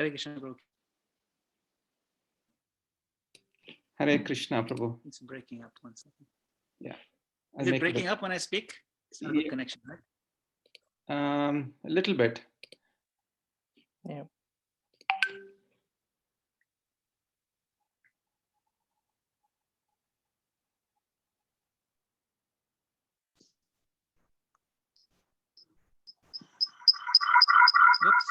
Hare Krishna, Prabhu. Hare Krishna, Prabhu. It's breaking up 1 second. Yeah. Is it breaking up when I speak? It's not a good connection, right? A little bit. Yeah. Oops.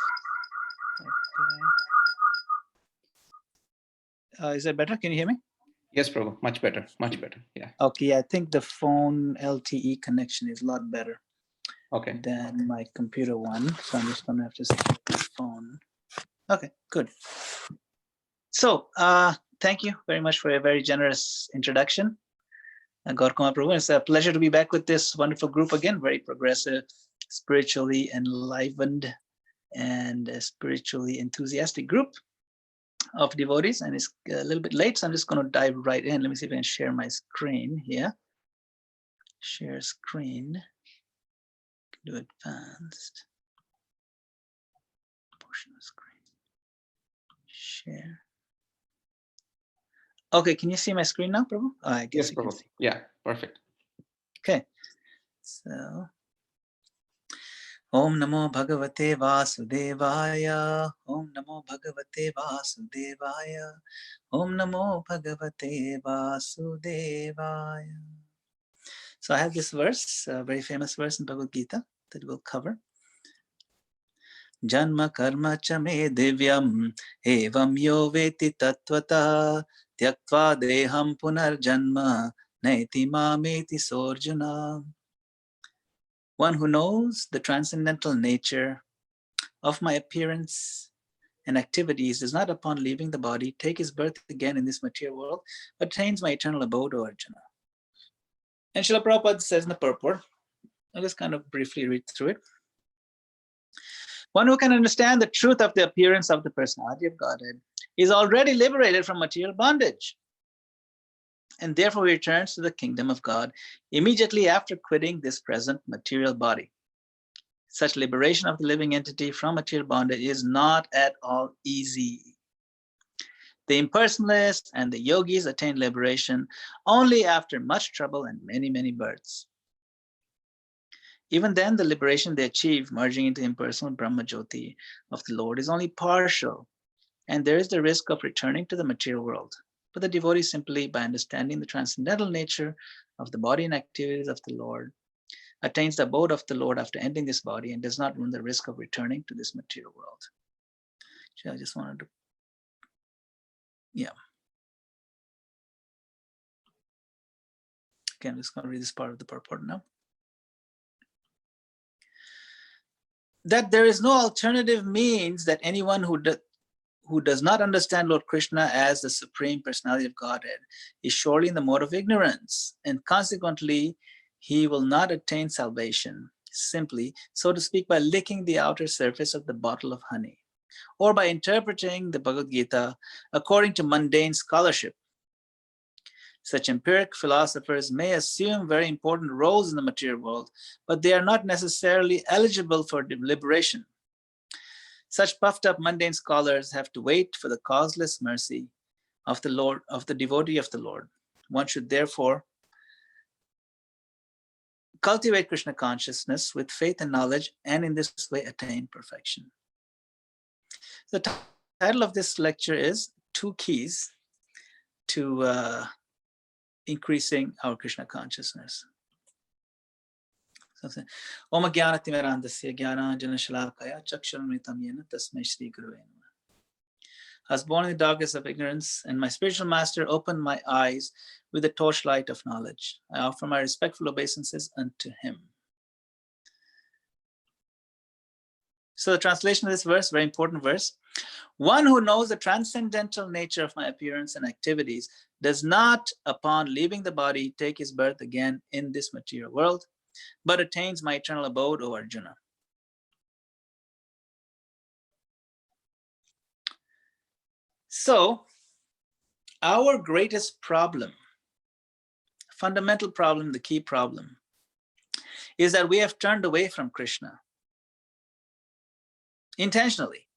Okay. Is that better? Can you hear me? Yes, Prabhu. Much better. Much better. Yeah. Okay. I think the phone LTE connection is a lot better than my computer one. So I'm just going to have to switch the phone. Okay, good. So thank you very much for a very generous introduction. Gaurkuma Prabhu, it's a pleasure to be back with this wonderful group again, very progressive, spiritually enlivened, and a spiritually enthusiastic group of devotees. And it's a little bit late, so I'm just going to dive right in. Let me see if I can share my screen here. Share screen. Do advanced. Portion of screen. Share. Okay, can you see my screen now, Prabhu? Oh, I guess yes, Prabhu. Yeah, perfect. Okay, so Om Namo Bhagavate Vasudevaya. Om Namo Bhagavate Vasudevaya. Om Namo Bhagavate Vasudevaya. So I have this verse, a very famous verse in Bhagavad Gita that we'll cover. Janma karma cha me divyam evam yo veti tattvata tyaktva deham punar janma naiti mameti sorjuna. One who knows the transcendental nature of my appearance and activities does not, upon leaving the body, take his birth again in this material world, but attains my eternal abode, O Arjuna. And Srila Prabhupada says in the purport, I'll just kind of briefly read through it. One who can understand the truth of the appearance of the personality of Godhead is already liberated from material bondage, and therefore returns to the kingdom of God immediately after quitting this present material body. Such liberation of the living entity from material bondage is not at all easy. The impersonalists and the yogis attain liberation only after much trouble and many, many births. Even then, the liberation they achieve, merging into impersonal Brahma Jyoti of the Lord, is only partial, and there is the risk of returning to the material world. But the devotee, simply by understanding the transcendental nature of the body and activities of the Lord, attains the abode of the Lord after ending this body and does not run the risk of returning to this material world. So I just wanted to, Okay, I'm just going to read this part of the purport now. That there is no alternative means that anyone who does not understand Lord Krishna as the Supreme Personality of Godhead is surely in the mode of ignorance, and consequently, he will not attain salvation simply, so to speak, by licking the outer surface of the bottle of honey, or by interpreting the Bhagavad Gita according to mundane scholarship. Such empiric philosophers may assume very important roles in the material world, but they are not necessarily eligible for liberation. Such puffed up mundane scholars have to wait for the causeless mercy of the Lord, of the devotee of the Lord. One should therefore cultivate Krishna consciousness with faith and knowledge, and in this way attain perfection. The title of this lecture is Two Keys to Increasing Our Krishna Consciousness. Om Jnana Timirandasya Jnananjana Shalakaya Chakshurumritam Yena Tasmai Shri Gurave Namah. I was born in the darkness of ignorance, and my spiritual master opened my eyes with the torchlight of knowledge. I offer my respectful obeisances unto him. So the translation of this verse, very important verse. One who knows the transcendental nature of my appearance and activities does not, upon leaving the body, take his birth again in this material world, but attains my eternal abode, O Arjuna. So, our greatest problem, fundamental problem, the key problem, is that we have turned away from Krishna intentionally.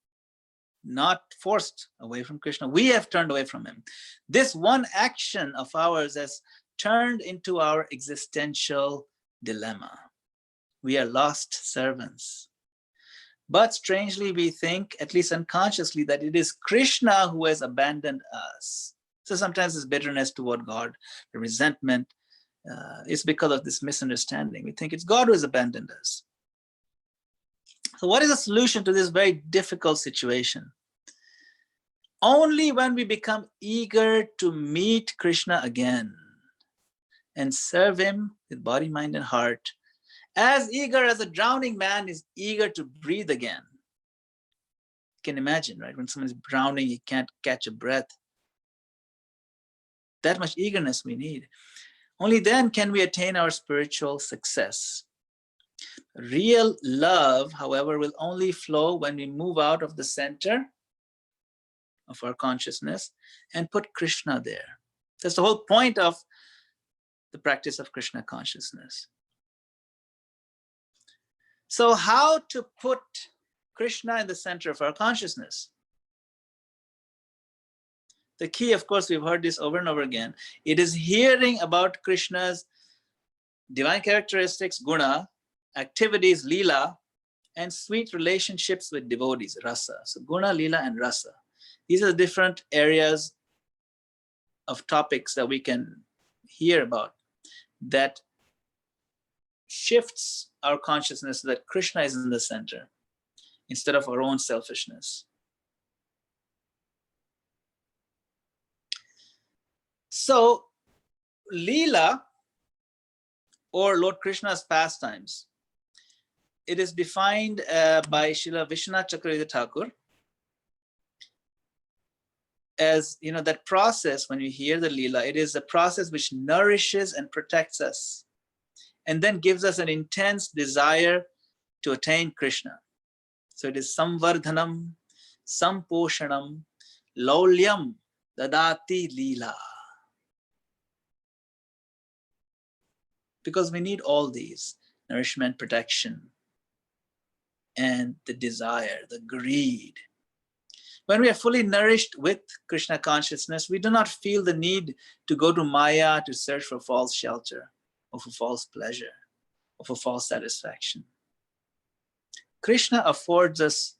not forced away from Krishna. We have turned away from him. This one action of ours has turned into our existential dilemma. We are lost servants. But strangely, we think, at least unconsciously, that it is Krishna who has abandoned us. So sometimes this bitterness toward God, the resentment, is because of this misunderstanding. We think it's God who has abandoned us. So what is the solution to this very difficult situation? Only when we become eager to meet Krishna again and serve him with body, mind, and heart, as eager as a drowning man is eager to breathe again. You can imagine, right? When someone is drowning, he can't catch a breath. That much eagerness we need. Only then can we attain our spiritual success. Real love, however, will only flow when we move out of the center of our consciousness and put Krishna there. That's the whole point of the practice of Krishna consciousness. So how to put Krishna in the center of our consciousness? The key, of course, we've heard this over and over again. It is hearing about Krishna's divine characteristics, guna, activities, lila, and sweet relationships with devotees, rasa. So guna, lila, and rasa. These are the different areas of topics that we can hear about that shifts our consciousness so that Krishna is in the center instead of our own selfishness. So, Leela, or Lord Krishna's pastimes, it is defined by Srila Vishwanath Chakravarti Thakur as, that process when you hear the Leela, it is a process which nourishes and protects us and then gives us an intense desire to attain Krishna. So it is samvardhanam, samposhanam, laulyam, dadati Leela. Because we need all these, nourishment, protection, and the desire, the greed. When we are fully nourished with Krishna consciousness, we do not feel the need to go to Maya to search for false shelter, or for false pleasure, or for false satisfaction. Krishna affords us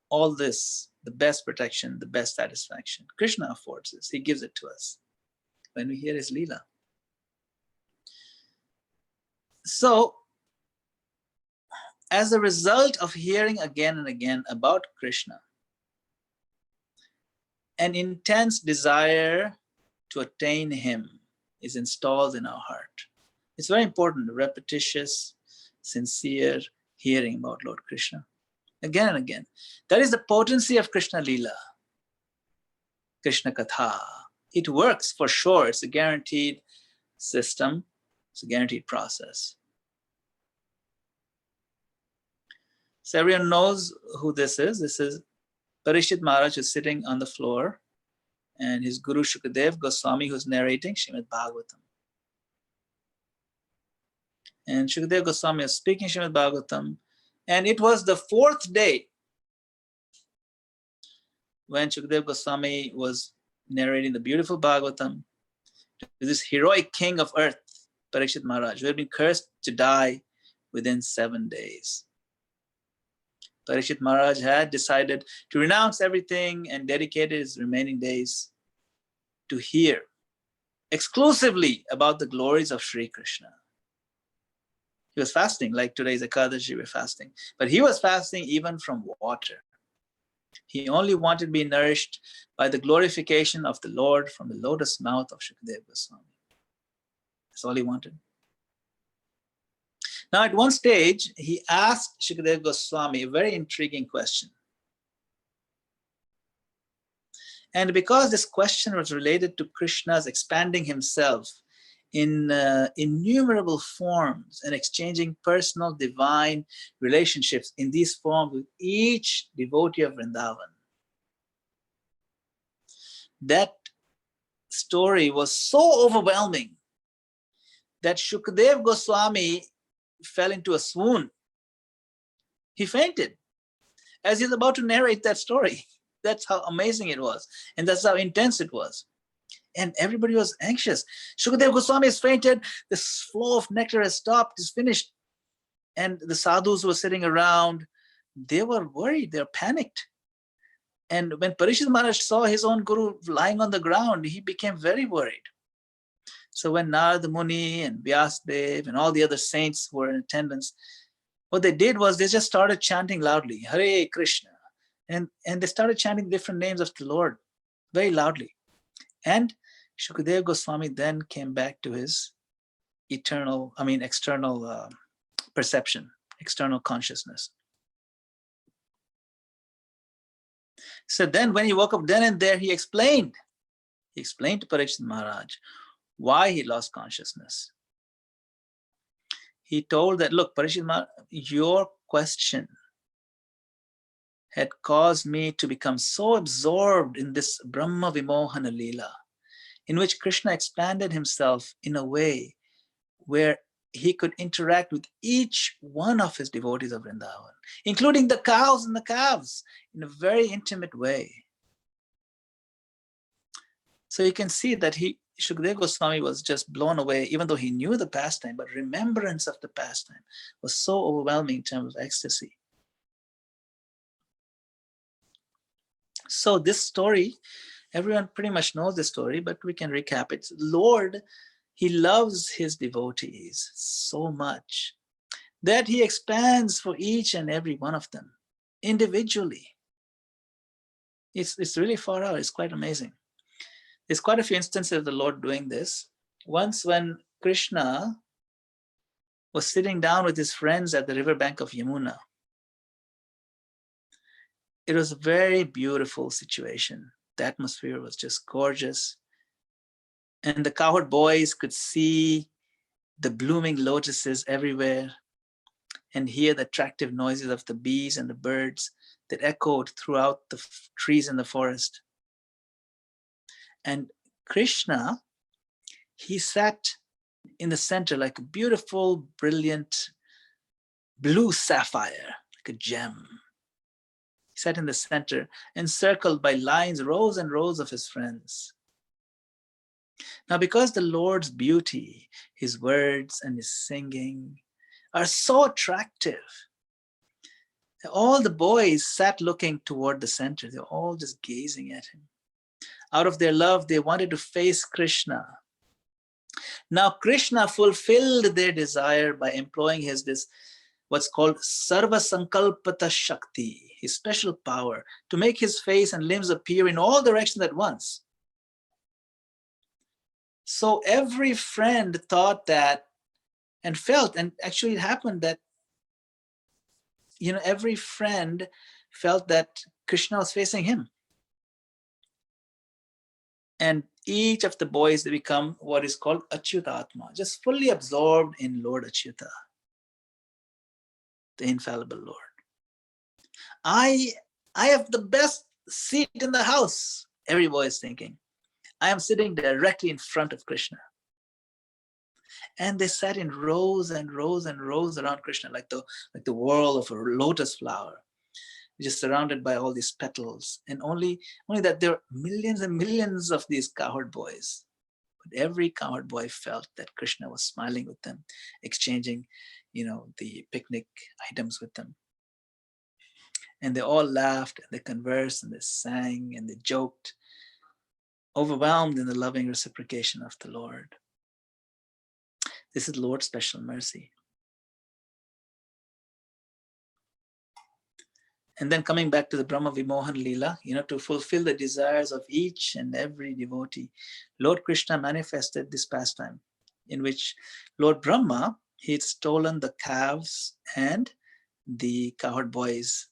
all this, the best protection, the best satisfaction. Krishna affords us, he gives it to us when we hear his Leela. So, as a result of hearing again and again about Krishna, an intense desire to attain him is installed in our heart. It's very important, repetitious, sincere hearing about Lord Krishna again and again. That is the potency of Krishna Leela, Krishna Katha. It works for sure. It's a guaranteed system. It's a guaranteed process. So everyone knows who this is. This is Parikshit Maharaj, who's sitting on the floor, and his guru Shukadev Goswami, who's narrating Srimad Bhagavatam. And Shukadev Goswami is speaking Srimad Bhagavatam, and it was the fourth day when Shukadev Goswami was narrating the beautiful Bhagavatam to this heroic king of earth, Parikshit Maharaj, who had been cursed to die within 7 days. Parikshit Maharaj had decided to renounce everything and dedicated his remaining days to hear exclusively about the glories of Sri Krishna. He was fasting, like today's Ekadashi, we're fasting. But he was fasting even from water. He only wanted to be nourished by the glorification of the Lord from the lotus mouth of Shukadev Goswami. That's all he wanted. Now, at one stage, he asked Shukadev Goswami a very intriguing question. And because this question was related to Krishna's expanding himself in innumerable forms and exchanging personal divine relationships in these forms with each devotee of Vrindavan, that story was so overwhelming that Shukadev Goswami fell into a swoon. He fainted as he's about to narrate that story. That's how amazing it was. And that's how intense it was. And everybody was anxious. Shukadeva Goswami has fainted. This flow of nectar has stopped. It's finished. And the sadhus were sitting around. They were worried. They were panicked. And when Parikshit Maharaj saw his own guru lying on the ground, he became very worried. So when Narada Muni and Vyasadeva and all the other saints were in attendance, what they did was they just started chanting loudly, Hare Krishna. And they started chanting different names of the Lord very loudly. And Shukadeva Goswami then came back to his external perception, external consciousness. So then when he woke up then and there, he explained to Parikshit Maharaj why he lost consciousness. He told that, look, Parikshit Maharaj, your question had caused me to become so absorbed in this Brahma Vimohana Leela, in which Krishna expanded himself in a way where he could interact with each one of his devotees of Vrindavan, including the cows and the calves, in a very intimate way. So you can see that Shukadeva Goswami was just blown away, even though he knew the pastime, but remembrance of the pastime was so overwhelming in terms of ecstasy. So this story, everyone pretty much knows the story, but we can recap it. Lord, he loves his devotees so much that he expands for each and every one of them individually. It's really far out. It's quite amazing. There's quite a few instances of the Lord doing this. Once when Krishna was sitting down with his friends at the riverbank of Yamuna, it was a very beautiful situation. The atmosphere was just gorgeous. And the cowherd boys could see the blooming lotuses everywhere and hear the attractive noises of the bees and the birds that echoed throughout the trees in the forest. And Krishna, he sat in the center like a beautiful, brilliant blue sapphire, like a gem. He sat in the center, encircled by lines, rows and rows of his friends. Now, because the Lord's beauty, his words and his singing are so attractive, all the boys sat looking toward the center. They're all just gazing at him. Out of their love, they wanted to face Krishna. Now, Krishna fulfilled their desire by employing this what's called Sarva Sankalpata Shakti, his special power, to make his face and limbs appear in all directions at once. So every friend thought that and felt, and actually it happened that, every friend felt that Krishna was facing him. And each of the boys, they become what is called Achyutatma, just fully absorbed in Lord Achyuta, the infallible Lord. I have the best seat in the house, every boy is thinking. I am sitting directly in front of Krishna. And they sat in rows and rows and rows around Krishna, like the whorl of a lotus flower, just surrounded by all these petals. And only that there are millions and millions of these cowherd boys. But every cowherd boy felt that Krishna was smiling with them, exchanging, the picnic items with them. And they all laughed and they conversed and they sang and they joked, overwhelmed in the loving reciprocation of the Lord. This is Lord's special mercy. And then coming back to the Brahma Vimohan Leela, to fulfill the desires of each and every devotee, Lord Krishna manifested this pastime in which Lord Brahma, he had stolen the calves and the cowherd boys,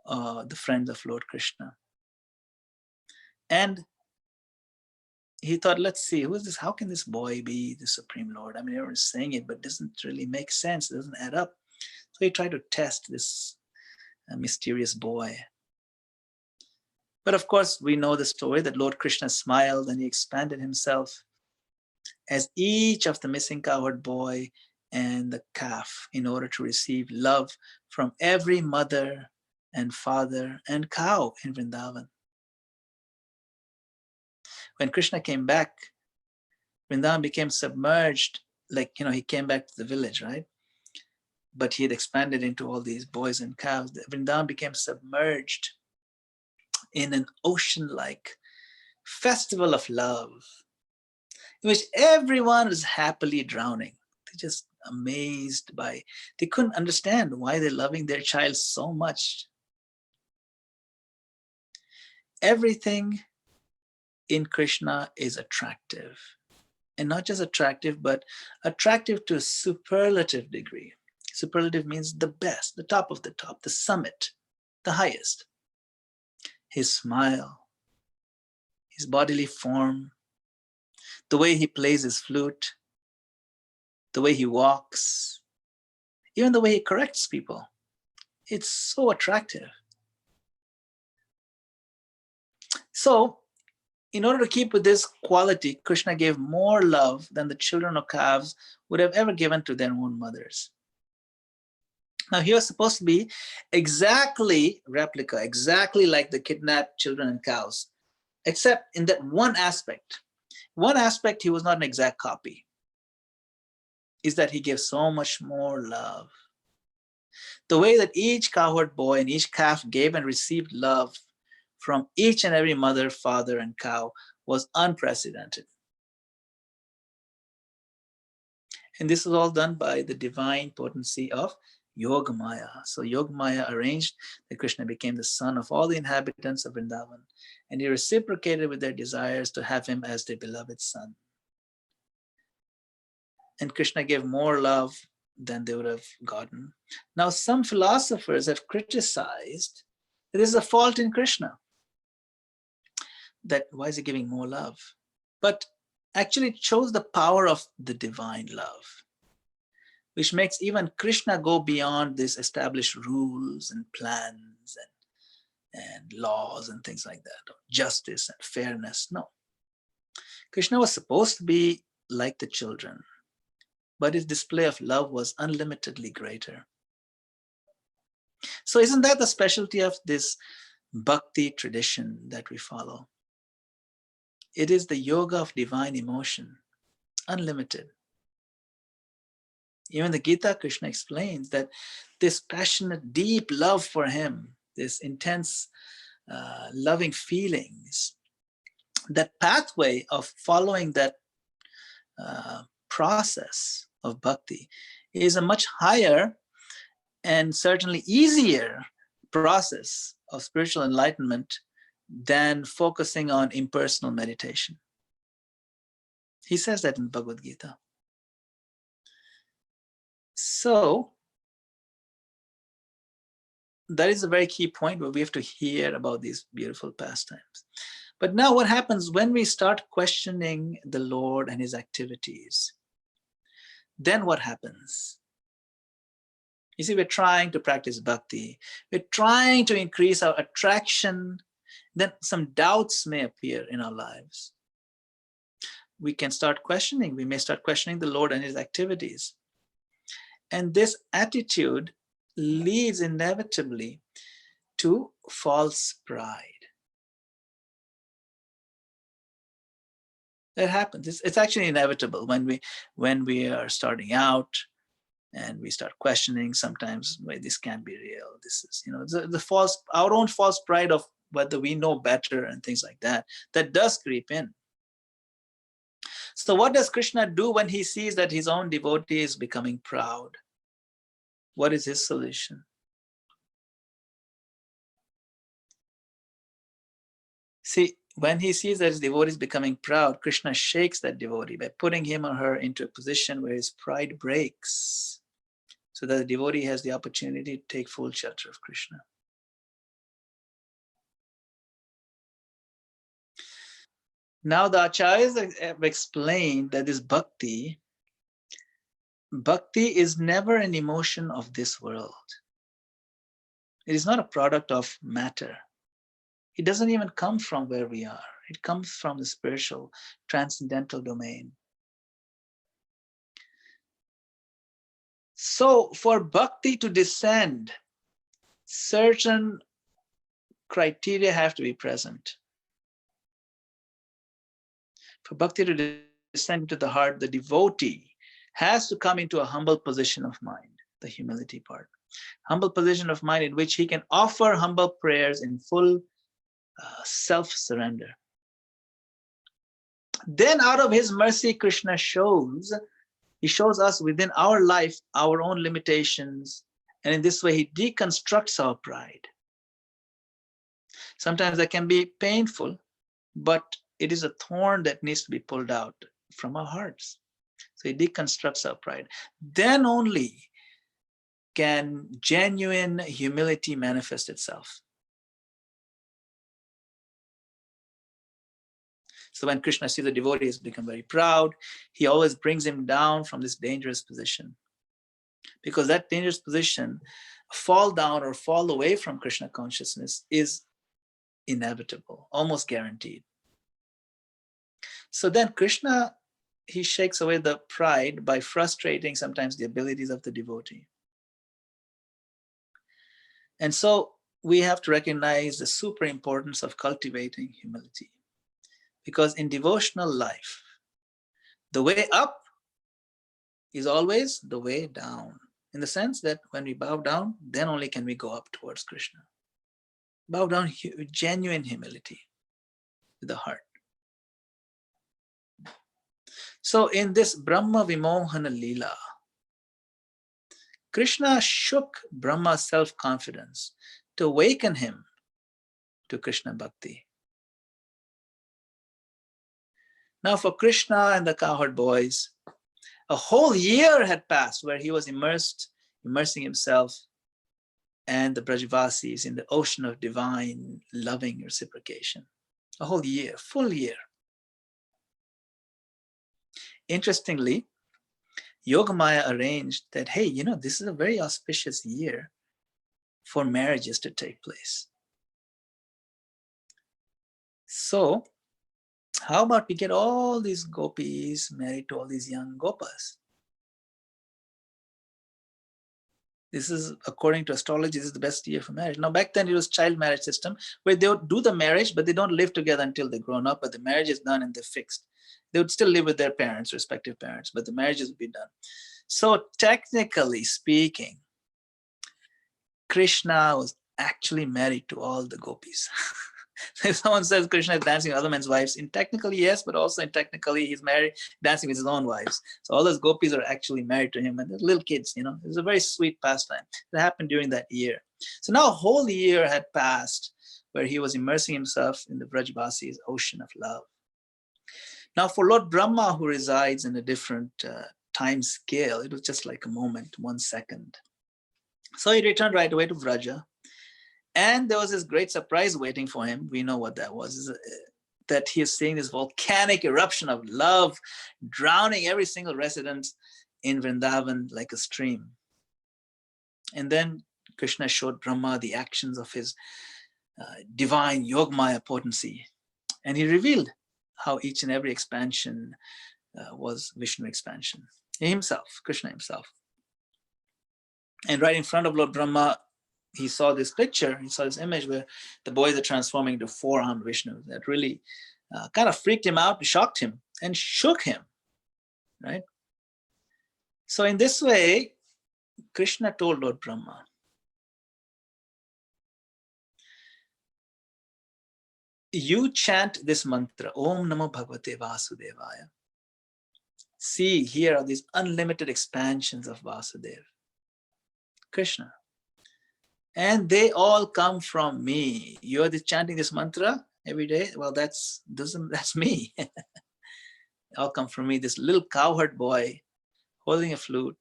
the friends of Lord Krishna. And he thought, let's see, who is this? How can this boy be the Supreme Lord? I mean, everyone's saying it, but it doesn't really make sense. It doesn't add up. So he tried to test this mysterious boy. But of course, we know the story that Lord Krishna smiled and he expanded himself as each of the missing cowherd boy and the calf in order to receive love from every mother and father and cow in Vrindavan. When Krishna came back, Vrindavan became submerged, like, he came back to the village, right? But he had expanded into all these boys and cows. Vrindavan became submerged in an ocean-like festival of love, in which everyone was happily drowning. They're just amazed by, they couldn't understand why they're loving their child so much. Everything in Krishna is attractive. And not just attractive, but attractive to a superlative degree. Superlative means the best, the top of the top, the summit, the highest. His smile, his bodily form, the way he plays his flute, the way he walks, even the way he corrects people. It's so attractive. So, in order to keep with this quality, Krishna gave more love than the children of calves would have ever given to their own mothers. Now, he was supposed to be exactly replica, exactly like the kidnapped children and cows, except in that one aspect. One aspect, he was not an exact copy, is that he gave so much more love. The way that each cowherd boy and each calf gave and received love from each and every mother, father, and cow was unprecedented. And this was all done by the divine potency of Yogamaya. So Yogamaya arranged that Krishna became the son of all the inhabitants of Vrindavan, and he reciprocated with their desires to have him as their beloved son. And Krishna gave more love than they would have gotten. Now, some philosophers have criticized that there is a fault in Krishna. That why is he giving more love? But actually it shows the power of the divine love, which makes even Krishna go beyond these established rules and plans and laws and things like that, justice and fairness. No. Krishna was supposed to be like the children, but his display of love was unlimitedly greater. So isn't that the specialty of this bhakti tradition that we follow? It is the yoga of divine emotion, unlimited. Even the Gita, Krishna explains that this passionate, deep love for him, this intense loving feelings, that pathway of following that process of bhakti is a much higher and certainly easier process of spiritual enlightenment than focusing on impersonal meditation. He says that in Bhagavad Gita. So that is a very key point where we have to hear about these beautiful pastimes. But now what happens when we start questioning the Lord and his activities? Then what happens? You see, we're trying to practice bhakti. We're trying to increase our attraction. Then some doubts may appear in our lives. We can start questioning. We may start questioning the Lord and his activities. And this attitude leads inevitably to false pride. That happens. It's actually inevitable when we are starting out and we start questioning sometimes, wait, this can't be real. This is, our own false pride of whether we know better and things like that, that does creep in. So what does Krishna do when he sees that his own devotee is becoming proud? What is his solution? See, when he sees that his devotee is becoming proud, Krishna shakes that devotee by putting him or her into a position where his pride breaks, so that the devotee has the opportunity to take full shelter of Krishna. Now the acharyas have explained that this bhakti is never an emotion of this world. It is not a product of matter. It doesn't even come from where we are. It comes from the spiritual, transcendental domain. So for bhakti to descend, certain criteria have to be present. For bhakti to descend into the heart, the devotee has to come into a humble position of mind, the humility part. Humble position of mind in which he can offer humble prayers in full self-surrender. Then out of his mercy, Krishna shows us within our life our own limitations, and in this way he deconstructs our pride. Sometimes that can be painful, but it is a thorn that needs to be pulled out from our hearts. So he deconstructs our pride. Then only can genuine humility manifest itself. So when Krishna sees the devotee has become very proud, he always brings him down from this dangerous position. Because that dangerous position, fall down or fall away from Krishna consciousness, is inevitable, almost guaranteed. So then Krishna, he shakes away the pride by frustrating sometimes the abilities of the devotee. And so we have to recognize the super importance of cultivating humility. Because in devotional life, the way up is always the way down. In the sense that when we bow down, then only can we go up towards Krishna. Bow down with genuine humility with the heart. So in this Brahma Vimohana Leela, Krishna shook Brahma's self-confidence to awaken him to Krishna Bhakti. Now for Krishna and the cowherd boys, a whole year had passed where he was immersing himself and the Brajavasis in the ocean of divine loving reciprocation. A whole year, full year. Interestingly, Yogamaya arranged that, hey, this is a very auspicious year for marriages to take place. So how about we get all these gopis married to all these young gopas? This is, according to astrology, this is the best year for marriage. Now, back then it was child marriage system where they would do the marriage, but they don't live together until they're grown up, but the marriage is done and they're fixed. They would still live with their parents, respective parents, but the marriages would be done. So technically speaking, Krishna was actually married to all the gopis. If someone says Krishna is dancing with other men's wives, in technically yes, but also in technically he's married, dancing with his own wives. So all those gopis are actually married to him, and they're little kids, It was a very sweet pastime that happened during that year. So now a whole year had passed where he was immersing himself in the Brajavasis' ocean of love. Now for Lord Brahma, who resides in a different time scale, it was just like a moment, 1 second. So he returned right away to Vraja. And there was this great surprise waiting for him. We know what that was, that he is seeing this volcanic eruption of love, drowning every single resident in Vrindavan like a stream. And then Krishna showed Brahma the actions of his divine Yogamaya potency. And he revealed how each and every expansion was Vishnu expansion. Himself, Krishna himself. And right in front of Lord Brahma, he saw this picture, he saw this image where the boys are transforming into 4-armed Vishnu. That really kind of freaked him out, shocked him, and shook him, right? So in this way, Krishna told Lord Brahma, you chant this mantra, Om Namo Bhagavate Vasudevaya. See, here are these unlimited expansions of Vasudeva, Krishna. And they all come from me. You're chanting this mantra every day. Well, that's me. They all come from me. This little cowherd boy holding a flute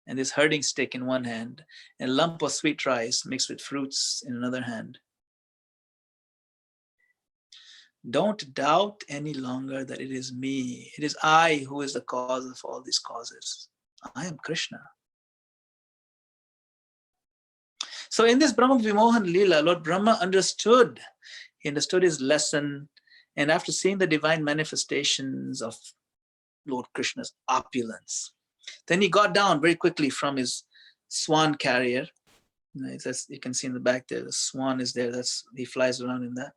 and this herding stick in one hand and a lump of sweet rice mixed with fruits in another hand. Don't doubt any longer that it is me. It is I who is the cause of all these causes. I am Krishna. So in this Brahma Vimohan Leela, Lord Brahma understood. He understood his lesson. And after seeing the divine manifestations of Lord Krishna's opulence, then he got down very quickly from his swan carrier. You can see in the back there, the swan is there. He flies around in that.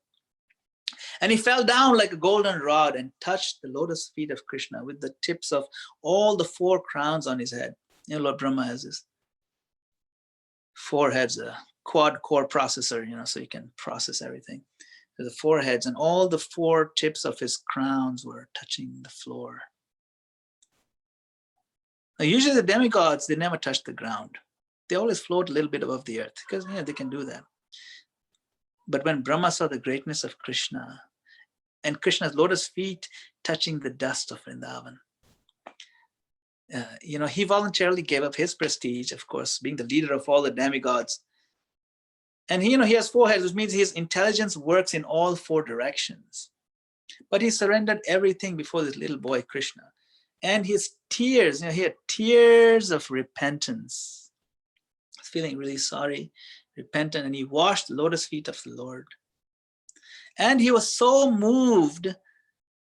And he fell down like a golden rod and touched the lotus feet of Krishna with the tips of all the 4 crowns on his head. You know, Lord Brahma has his 4 heads, a quad core processor, so you can process everything. So the 4 heads, and all the 4 tips of his crowns were touching the floor. Now, usually the demigods, they never touch the ground. They always float a little bit above the earth because they can do that. But when Brahma saw the greatness of Krishna and Krishna's lotus feet touching the dust of Vrindavan, he voluntarily gave up his prestige, of course, being the leader of all the demigods. And he has 4 heads, which means his intelligence works in all 4 directions. But he surrendered everything before this little boy, Krishna. And his tears, he had tears of repentance. He was feeling really sorry, repentant, and he washed the lotus feet of the Lord. And he was so moved,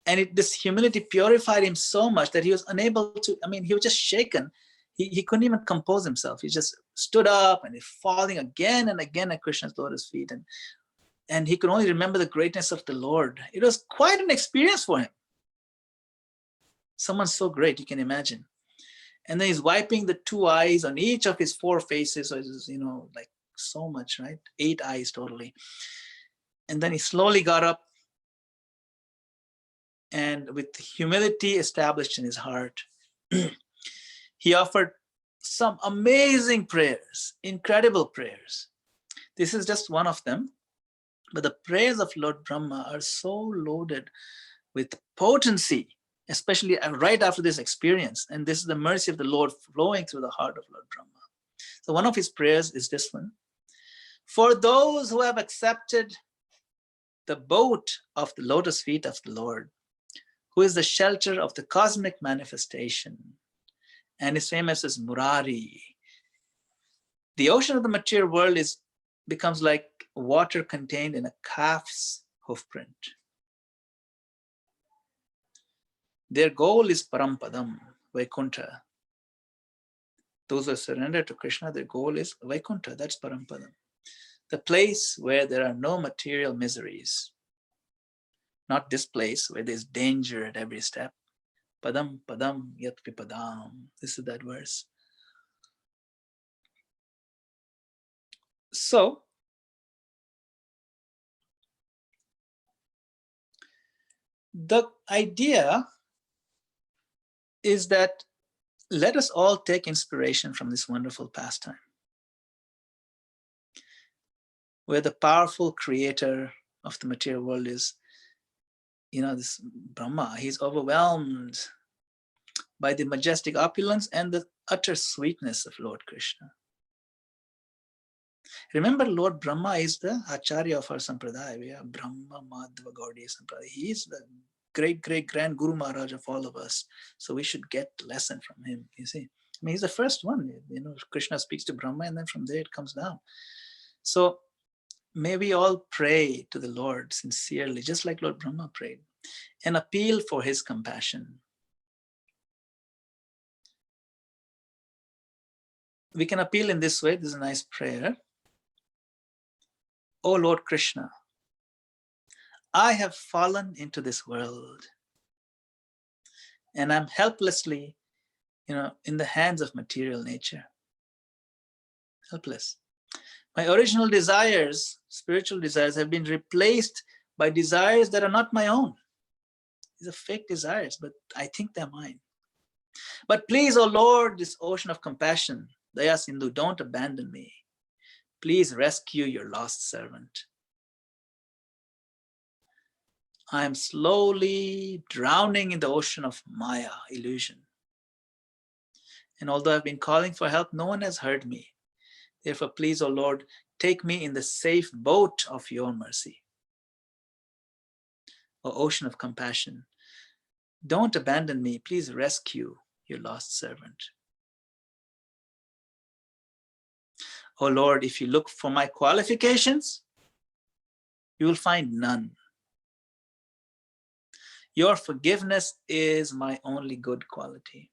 and this humility purified him so much that he was unable to, he was just shaken. He couldn't even compose himself. He just stood up and he falling again and again at Krishna's lotus feet. And he could only remember the greatness of the Lord. It was quite an experience for him. Someone so great, you can imagine. And then he's wiping the 2 eyes on each of his 4 faces. So it's, like so much, right? 8 eyes totally. And then he slowly got up, and with humility established in his heart, he offered some amazing prayers, incredible prayers. This is just one of them. But the prayers of Lord Brahma are so loaded with potency, especially right after this experience. And this is the mercy of the Lord flowing through the heart of Lord Brahma. So one of his prayers is this one. For those who have accepted the boat of the lotus feet of the Lord, who is the shelter of the cosmic manifestation, and is famous as Murari. The ocean of the material world becomes like water contained in a calf's hoofprint. Their goal is Parampadam, Vaikuntha. Those who surrender to Krishna, their goal is Vaikuntha, that's Parampadam. The place where there are no material miseries. Not this place where there's danger at every step. Padam, padam, yat pipadam. This is that verse. So, the idea is that let us all take inspiration from this wonderful pastime, where the powerful creator of the material world is, this Brahma. He's overwhelmed by the majestic opulence and the utter sweetness of Lord Krishna. Remember, Lord Brahma is the Acharya of our Sampradaya. We have Brahma Madhava Gaudiya Sampradaya. He is the great Grand Guru Maharaj of all of us. So we should get lesson from him, you see. He's the first one. Krishna speaks to Brahma, and then from there it comes down. So may we all pray to the Lord sincerely, just like Lord Brahma prayed, and appeal for his compassion. We can appeal in this way. This is a nice prayer. O Lord Krishna, I have fallen into this world, and I'm helplessly, in the hands of material nature. Helpless. My original desires, spiritual desires, have been replaced by desires that are not my own. These are fake desires, but I think they're mine. But please, O Lord, this ocean of compassion, Daya Sindhu, don't abandon me. Please rescue your lost servant. I am slowly drowning in the ocean of Maya, illusion. And although I've been calling for help, no one has heard me. Therefore, please, O Lord, take me in the safe boat of your mercy. O ocean of compassion, don't abandon me. Please rescue your lost servant. O Lord, if you look for my qualifications, you will find none. Your forgiveness is my only good quality.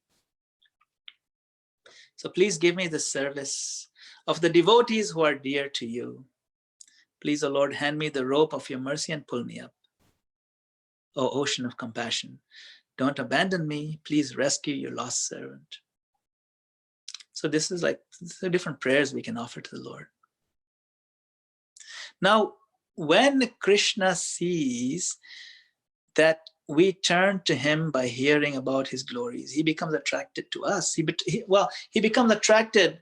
So please give me the service of the devotees who are dear to you. Please, O Lord, hand me the rope of your mercy and pull me up. O ocean of compassion. Don't abandon me. Please rescue your lost servant. So this is like the different prayers we can offer to the Lord. Now, when Krishna sees that we turn to him by hearing about his glories, he becomes attracted to us. He becomes attracted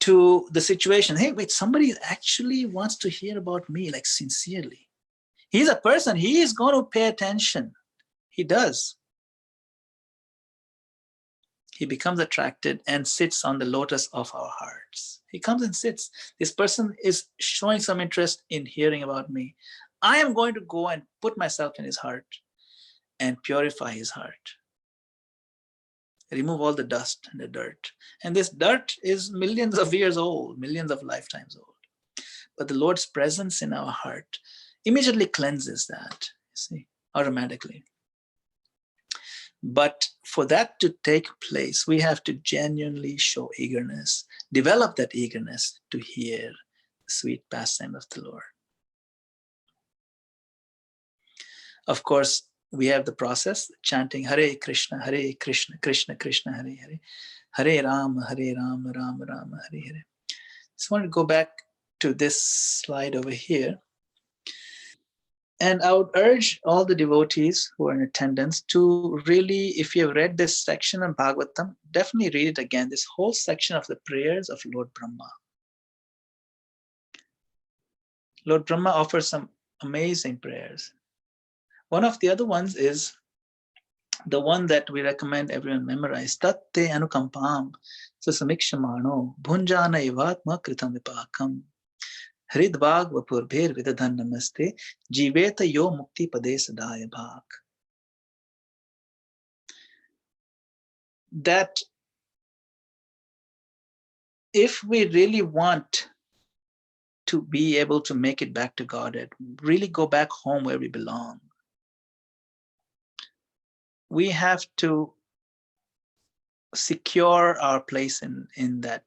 to the situation. Hey, wait, somebody actually wants to hear about me, like sincerely. He's a person, he is going to pay attention. He does. He becomes attracted and sits on the lotus of our hearts. He comes and sits. This person is showing some interest in hearing about me. I am going to go and put myself in his heart and purify his heart. Remove all the dust and the dirt. And this dirt is millions of years old, millions of lifetimes old. But the Lord's presence in our heart immediately cleanses that, you see, automatically. But for that to take place, we have to genuinely show eagerness, develop that eagerness to hear the sweet pastime of the Lord. Of course, we have the process, chanting Hare Krishna, Krishna Krishna, Hare Hare, Hare Rama, Rama Rama, Hare Hare. Just want to go back to this slide over here. And I would urge all the devotees who are in attendance to really, if you have read this section of Bhagavatam, definitely read it again, this whole section of the prayers of Lord Brahma. Lord Brahma offers some amazing prayers. One of the other ones is the one that we recommend everyone memorize. Tatte anukampam susamikshamano bhunjana ivatma kritam vipakam. Hridvag vapurbhir vidadhan namaste jiveta yo mukti pade sadaya bhak. That if we really want to be able to make it back to Godhead, really go back home where we belong, we have to secure our place in that,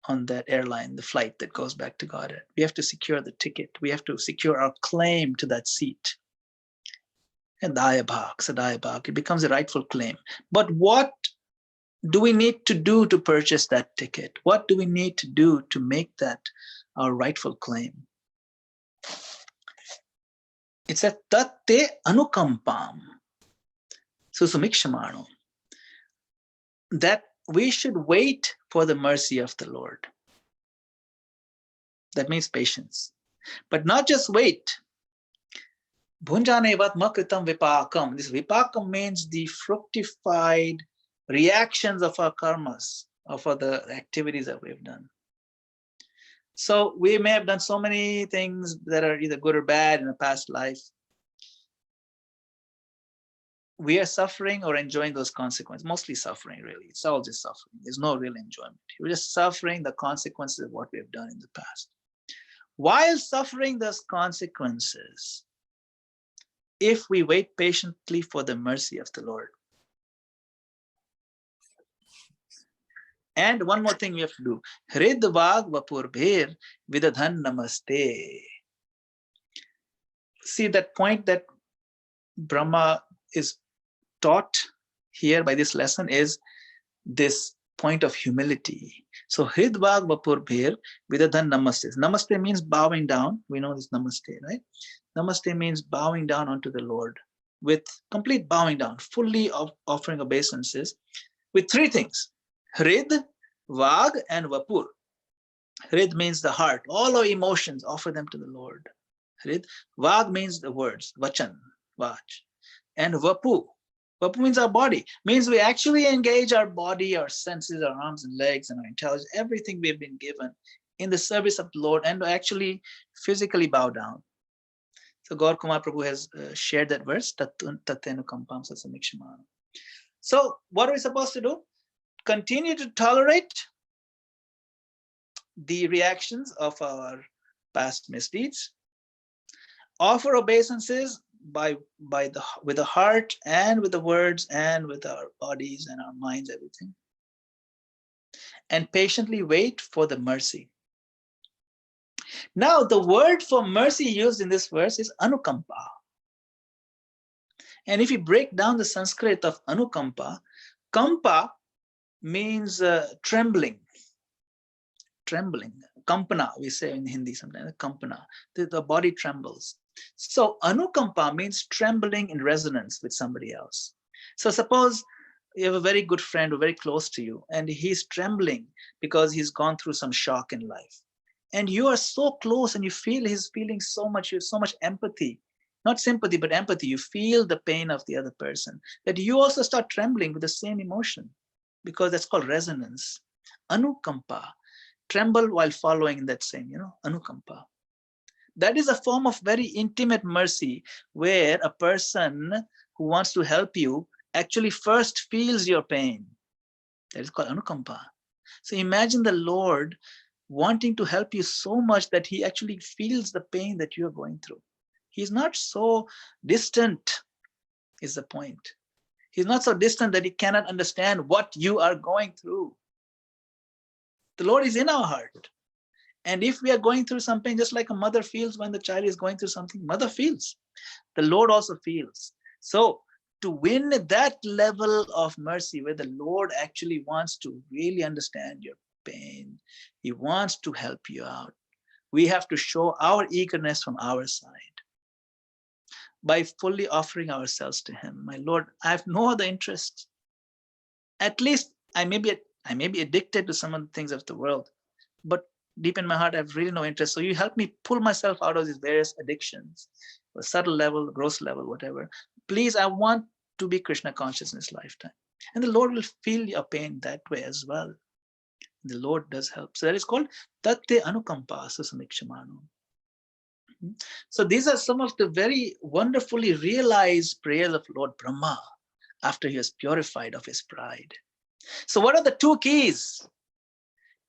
on that airline, the flight that goes back to Godhead. We have to secure the ticket. We have to secure our claim to that seat. And Sadaya, it becomes a rightful claim. But what do we need to do to purchase that ticket? What do we need to do to make that our rightful claim? It's a tatte anukampam susumikshamano, that we should wait for the mercy of the Lord. That means patience. But not just wait. Bhunjane vat makritam vipakam. This vipakam means the fructified reactions of our karmas, of the activities that we've done. So we may have done so many things that are either good or bad in a past life. We are suffering or enjoying those consequences, mostly suffering, really. It's all just suffering. There's no real enjoyment. We're just suffering the consequences of what we have done in the past. While suffering those consequences, if we wait patiently for the mercy of the Lord. And one more thing we have to do. Hridvag vapurbhir vidadhan namaste. See, that point that Brahma is taught here by this lesson is this point of humility. So Hridvag vapurbhir vidadhan namaste. Namaste means bowing down. We know this namaste, right? Namaste means bowing down unto the Lord with complete bowing down, fully offering obeisances with three things: Hrid, Vag, and Vapur. Hrid means the heart. All our emotions, offer them to the Lord. Hrid. Vag means the words, Vachan, Vach. And Vapu. Vapu means our body. Means we actually engage our body, our senses, our arms and legs, and our intelligence, everything we've been given in the service of the Lord, and actually physically bow down. So Gaur Kumar Prabhu has shared that verse. So what are we supposed to do? Continue to tolerate the reactions of our past misdeeds. Offer obeisances with the heart and with the words and with our bodies and our minds, everything. And patiently wait for the mercy. Now, the word for mercy used in this verse is anukampa. And if you break down the Sanskrit of anukampa, kampa means trembling. Trembling. Kampana, we say in Hindi sometimes, kampana. The body trembles. So anukampa means trembling in resonance with somebody else. So suppose you have a very good friend or very close to you, and he's trembling because he's gone through some shock in life. And you are so close and you feel his feeling so much, you have so much empathy, not sympathy, but empathy. You feel the pain of the other person, that you also start trembling with the same emotion, because that's called resonance. Anukampa, tremble while following that same, anukampa. That is a form of very intimate mercy, where a person who wants to help you actually first feels your pain. That is called anukampa. So imagine the Lord wanting to help you so much that he actually feels the pain that you are going through. He's not so distant, is the point. He's not so distant that he cannot understand what you are going through. The Lord is in our heart. And if we are going through some pain, just like a mother feels when the child is going through something, mother feels. The Lord also feels. So to win that level of mercy where the Lord actually wants to really understand your pain, he wants to help you out, we have to show our eagerness from our side by fully offering ourselves to him. My Lord, I have no other interest. At least I may be addicted to some of the things of the world, but deep in my heart, I have really no interest. So you help me pull myself out of these various addictions, a subtle level, gross level, whatever. Please, I want to be Krishna conscious in this lifetime. And the Lord will feel your pain that way as well. The Lord does help. So that is called Tatte Anukampa Sasamikshamano. So these are some of the very wonderfully realized prayers of Lord Brahma after he was purified of his pride. So what are the two keys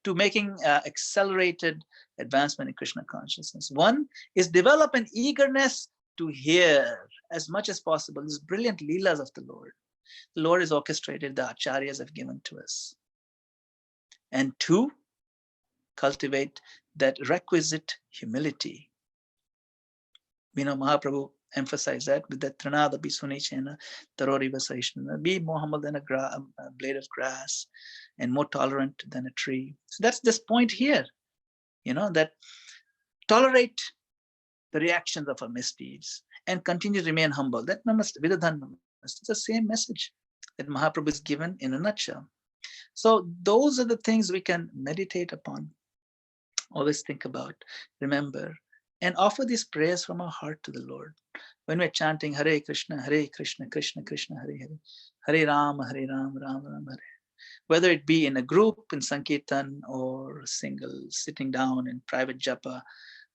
to making accelerated advancement in Krishna consciousness? One is develop an eagerness to hear as much as possible these brilliant leelas of the Lord. The Lord is orchestrated, the acharyas have given to us. And two, cultivate that requisite humility. Mahaprabhu emphasized that with that Tranada Bisunechena, Tarori Vasaishna, be more humble than a blade of grass and more tolerant than a tree. So that's this point here, that tolerate the reactions of our misdeeds and continue to remain humble. That namaste, Vidadhan namaste, it's the same message that Mahaprabhu is given in a nutshell. So those are the things we can meditate upon, always think about, remember, and offer these prayers from our heart to the Lord. When we're chanting Hare Krishna, Krishna Krishna, Hare Hare, Hare Rama, Ram Ram, Hare. Whether it be in a group, in Sankirtan, or single, sitting down in private japa,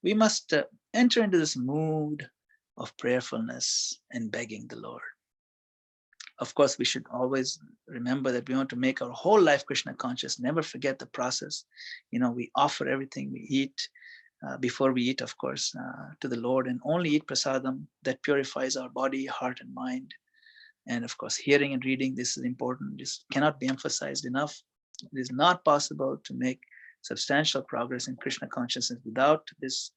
we must enter into this mood of prayerfulness and begging the Lord. Of course, we should always remember that we want to make our whole life Krishna conscious. Never forget the process. We offer everything we eat, before we eat, of course, to the Lord, and only eat prasadam that purifies our body, heart, and mind. And of course, hearing and reading, this is important. This cannot be emphasized enough. It is not possible to make substantial progress in Krishna consciousness without this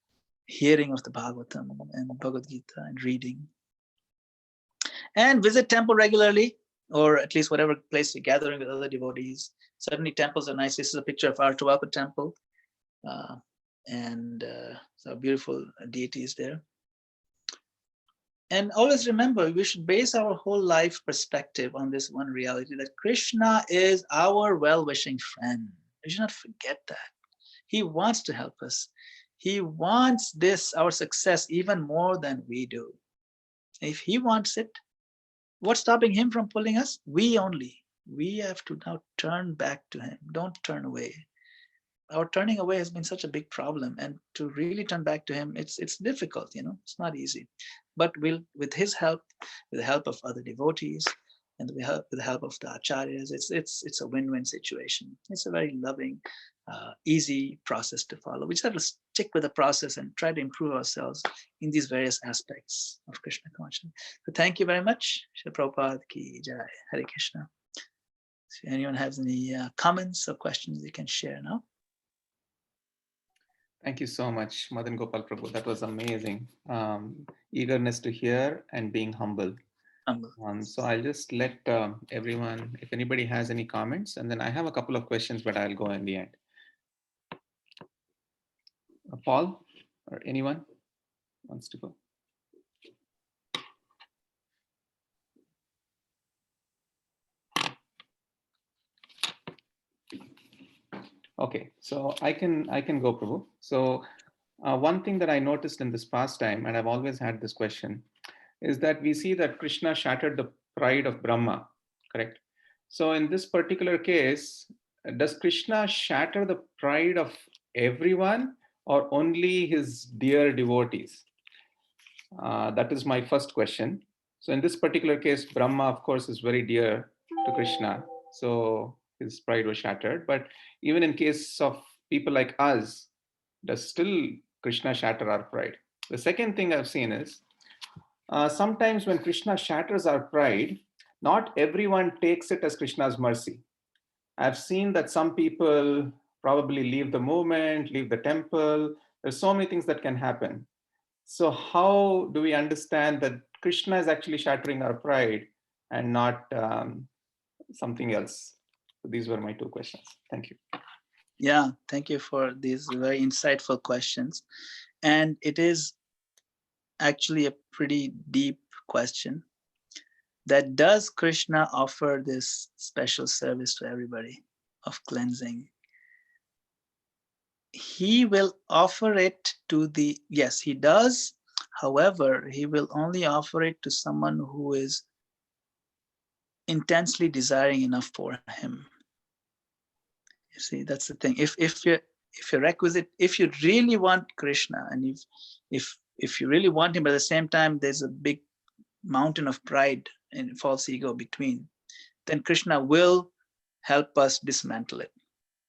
hearing of the Bhagavatam and Bhagavad Gita and reading. And visit temple regularly, or at least whatever place you're gathering with other devotees. Certainly temples are nice. This is a picture of Artavaka temple. So beautiful deities there. And always remember, we should base our whole life perspective on this one reality, that Krishna is our well-wishing friend. We should not forget that. He wants to help us. He wants our success even more than we do. If he wants it, what's stopping him from pulling us? We only. We have to now turn back to him. Don't turn away. Our turning away has been such a big problem, and to really turn back to him, it's difficult, it's not easy. But with his help, with the help of other devotees, and with the help of the acharyas, it's a win-win situation. It's a very loving, easy process to follow. We just have to stick with the process and try to improve ourselves in these various aspects of Krishna consciousness. So thank you very much. Shri Prabhupada ki jai. Hare Krishna. If anyone has any comments or questions, they can share now. Thank you so much, Madan Gopal Prabhu. That was amazing. Eagerness to hear and being humble. Humble. So I'll just let everyone, if anybody has any comments, and then I have a couple of questions, but I'll go in the end. Paul or anyone wants to go? Okay, so I can go, Prabhu. So one thing that I noticed in this pastime, and I've always had this question, is that we see that Krishna shattered the pride of Brahma, correct? So in this particular case, does Krishna shatter the pride of everyone or only his dear devotees? That is my first question. So in this particular case, Brahma, of course, is very dear to Krishna. So his pride was shattered. But even in case of people like us, does still Krishna shatter our pride? The second thing I've seen is sometimes when Krishna shatters our pride, not everyone takes it as Krishna's mercy. I've seen that some people probably leave the movement, leave the temple. There's so many things that can happen. So how do we understand that Krishna is actually shattering our pride and not something else? So these were my two questions. Thank you. Yeah, thank you for these very insightful questions. And it is actually a pretty deep question. That does Krishna offer this special service to everybody of cleansing? He will offer it to the, yes, he does. However, he will only offer it to someone who is intensely desiring enough for him. You see, that's the thing. If you're requisite, if you really want Krishna, and if you really want him, but at the same time there's a big mountain of pride and false ego between, then Krishna will help us dismantle it.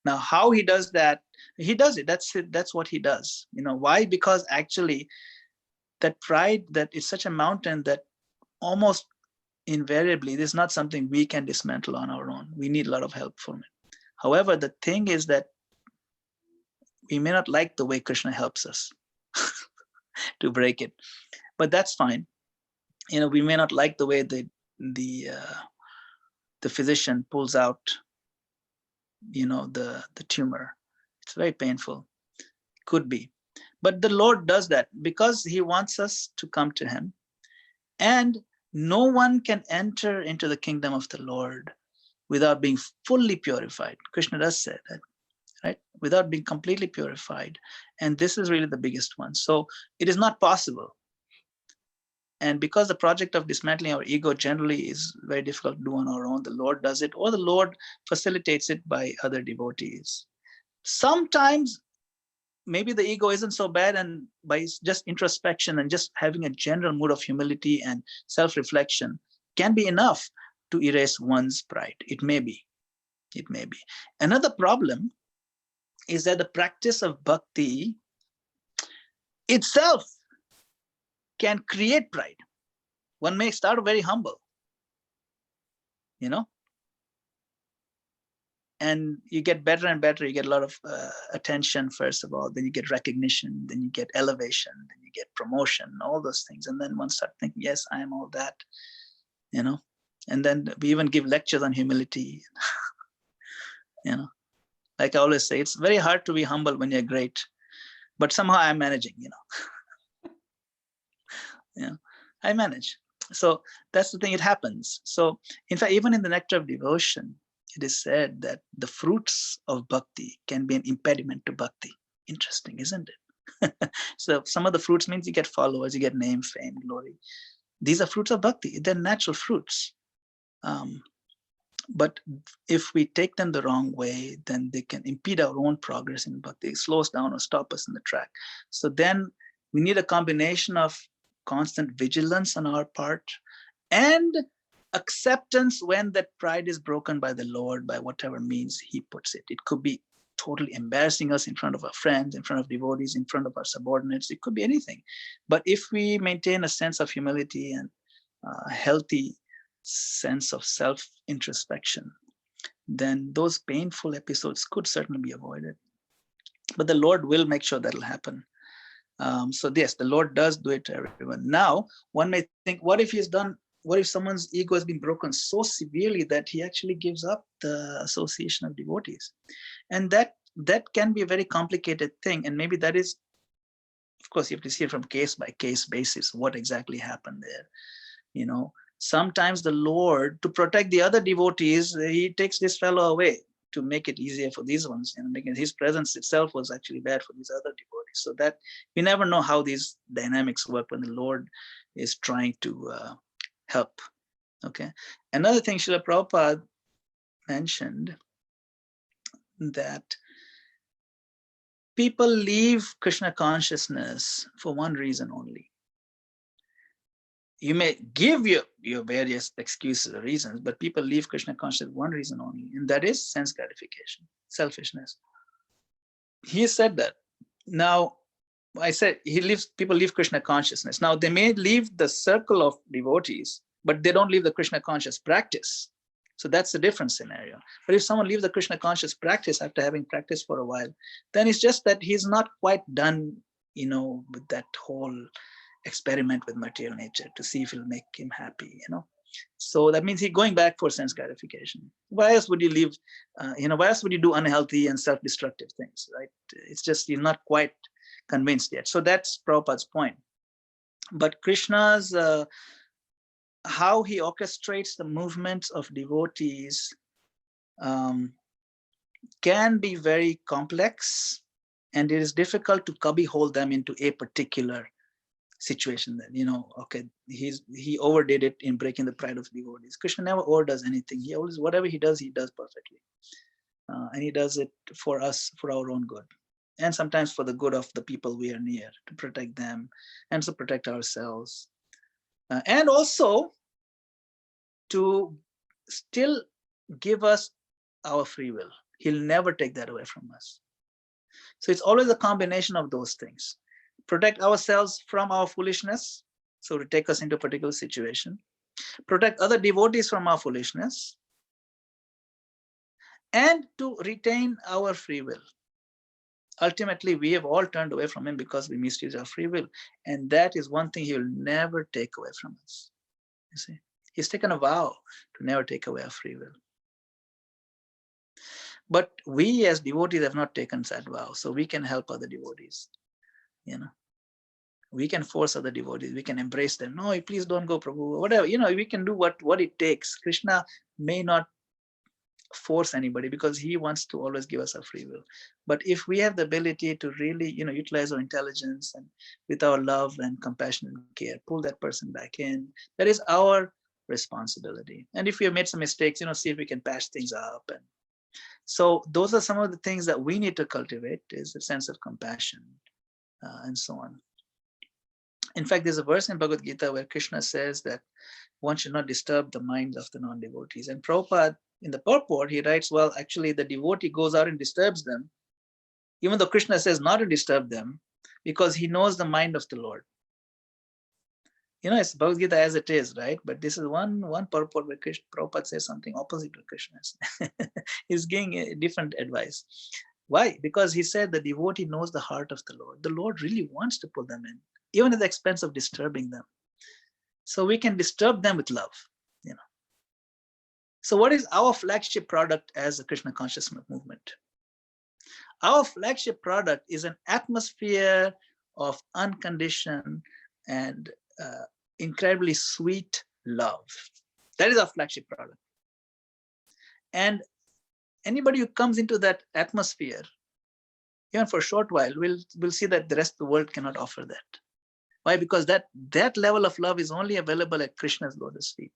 Now, how he does that, he does it. That's it. That's what he does. You know why? Because actually, that pride, that is such a mountain that almost invariably, this is not something we can dismantle on our own. We need a lot of help from it. However, the thing is that we may not like the way Krishna helps us to break it, but that's fine. You know, we may not like the way the physician pulls out, you know, the tumor. It's very painful. Could be, but the Lord does that because he wants us to come to him, and no one can enter into the kingdom of the Lord without being fully purified. Krishna does say that, right? Without being completely purified. And this is really the biggest one. So it is not possible. And because the project of dismantling our ego generally is very difficult to do on our own, the Lord does it, or the Lord facilitates it by other devotees. Sometimes maybe the ego isn't so bad, and by just introspection and just having a general mood of humility and self-reflection can be enough to erase one's pride. It may be. It may be. Another problem is that the practice of bhakti itself can create pride. One may start very humble, you know, and you get better and better. You get a lot of attention, first of all, then you get recognition, then you get elevation, then you get promotion, all those things. And then one starts thinking, yes, I am all that, you know. And then we even give lectures on humility, you know. Like I always say, it's very hard to be humble when you're great, but somehow I'm managing, you know. Yeah, I manage. So that's the thing, it happens. So in fact, even in the Nectar of Devotion, it is said that the fruits of bhakti can be an impediment to bhakti. Interesting, isn't it? So some of the fruits means you get followers, you get name, fame, glory. These are fruits of bhakti. They're natural fruits. But if we take them the wrong way, then they can impede our own progress in bhakti, slow us down or stop us in the track. So then we need a combination of constant vigilance on our part and acceptance when that pride is broken by the Lord, by whatever means he puts it. It could be totally embarrassing us in front of our friends, in front of devotees, in front of our subordinates. It could be anything. But if we maintain a sense of humility and a healthy sense of self-introspection, then those painful episodes could certainly be avoided. But the Lord will make sure that'll happen. So yes, the Lord does do it to everyone. Now, one may think, what if someone's ego has been broken so severely that he actually gives up the association of devotees? And that can be a very complicated thing. And maybe that is, of course, you have to see it from case by case basis, what exactly happened there. Sometimes the Lord, to protect the other devotees, he takes this fellow away to make it easier for these ones. Because his presence itself was actually bad for these other devotees. So that we never know how these dynamics work when the Lord is trying to help. Okay. Another thing Srila Prabhupada mentioned, that people leave Krishna consciousness for one reason only. You may give your various excuses or reasons, but people leave Krishna consciousness for one reason only, and that is sense gratification, selfishness. He said that. Now, I said people leave Krishna consciousness. Now, they may leave the circle of devotees, but they don't leave the Krishna conscious practice. So that's a different scenario. But if someone leaves the Krishna conscious practice after having practiced for a while, then it's just that he's not quite done, with that whole experiment with material nature to see if it'll make him happy, So that means he's going back for sense gratification. Why else would you leave, why else would you do unhealthy and self-destructive things, right? It's just he's not quite convinced yet. So that's Prabhupada's point. But Krishna's, how he orchestrates the movements of devotees can be very complex, and it is difficult to cubbyhole them into a particular situation. That okay, he overdid it in breaking the pride of devotees. Krishna never overdoes anything. He always, whatever he does perfectly, and he does it for us, for our own good, and sometimes for the good of the people we are near, to protect them and to protect ourselves, and also to still give us our free will. He'll never take that away from us. So it's always a combination of those things. Protect ourselves from our foolishness, so to take us into a particular situation. Protect other devotees from our foolishness, and to retain our free will. Ultimately, we have all turned away from him because we misused our free will. And that is one thing he will never take away from us. You see, he's taken a vow to never take away our free will. But we as devotees have not taken that vow, so we can help other devotees. We can force other devotees, we can embrace them. No, please don't go, Prabhu, whatever. We can do what it takes. Krishna may not force anybody because he wants to always give us a free will. But if we have the ability to really, utilize our intelligence and with our love and compassion and care, pull that person back in, that is our responsibility. And if we have made some mistakes, see if we can patch things up. And so those are some of the things that we need to cultivate, is a sense of compassion and so on. In fact, there's a verse in Bhagavad Gita where Krishna says that one should not disturb the minds of the non-devotees. And Prabhupada, in the purport, he writes, well, actually, the devotee goes out and disturbs them, even though Krishna says not to disturb them, because he knows the mind of the Lord. It's Bhagavad Gita as it is, right? But this is one purport where Prabhupada says something opposite to Krishna's. He's giving a different advice. Why? Because he said the devotee knows the heart of the Lord. The Lord really wants to pull them in, even at the expense of disturbing them. So we can disturb them with love, So what is our flagship product as a Krishna consciousness movement? Our flagship product is an atmosphere of unconditioned and incredibly sweet love. That is our flagship product. And anybody who comes into that atmosphere, even for a short while, will see that the rest of the world cannot offer that. Why? Because that level of love is only available at Krishna's lotus feet.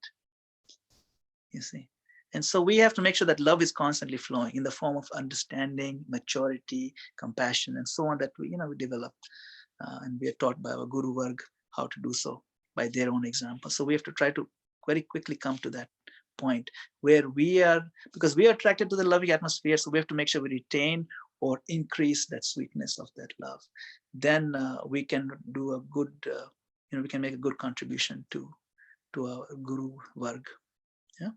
You see. And so we have to make sure that love is constantly flowing in the form of understanding, maturity, compassion, and so on, that we develop. And we are taught by our Guru Varg how to do so by their own example. So we have to try to very quickly come to that point where because we are attracted to the loving atmosphere, so we have to make sure we retain or increase that sweetness of that love. Then we can do a good, we can make a good contribution to our Guru Varg. Yeah.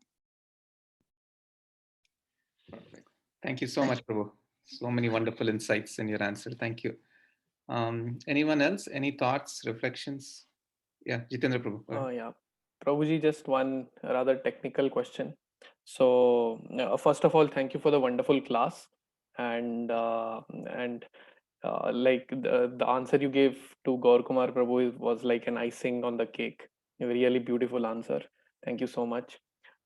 Thank you so much, Prabhu. So many wonderful insights in your answer. Thank you. Anyone else? Any thoughts, reflections? Yeah, Jitendra Prabhu. Go ahead. Yeah, Prabhuji, just one rather technical question. So, first of all, thank you for the wonderful class, and like the answer you gave to Gaur Kumar Prabhu was like an icing on the cake. A really beautiful answer. Thank you so much.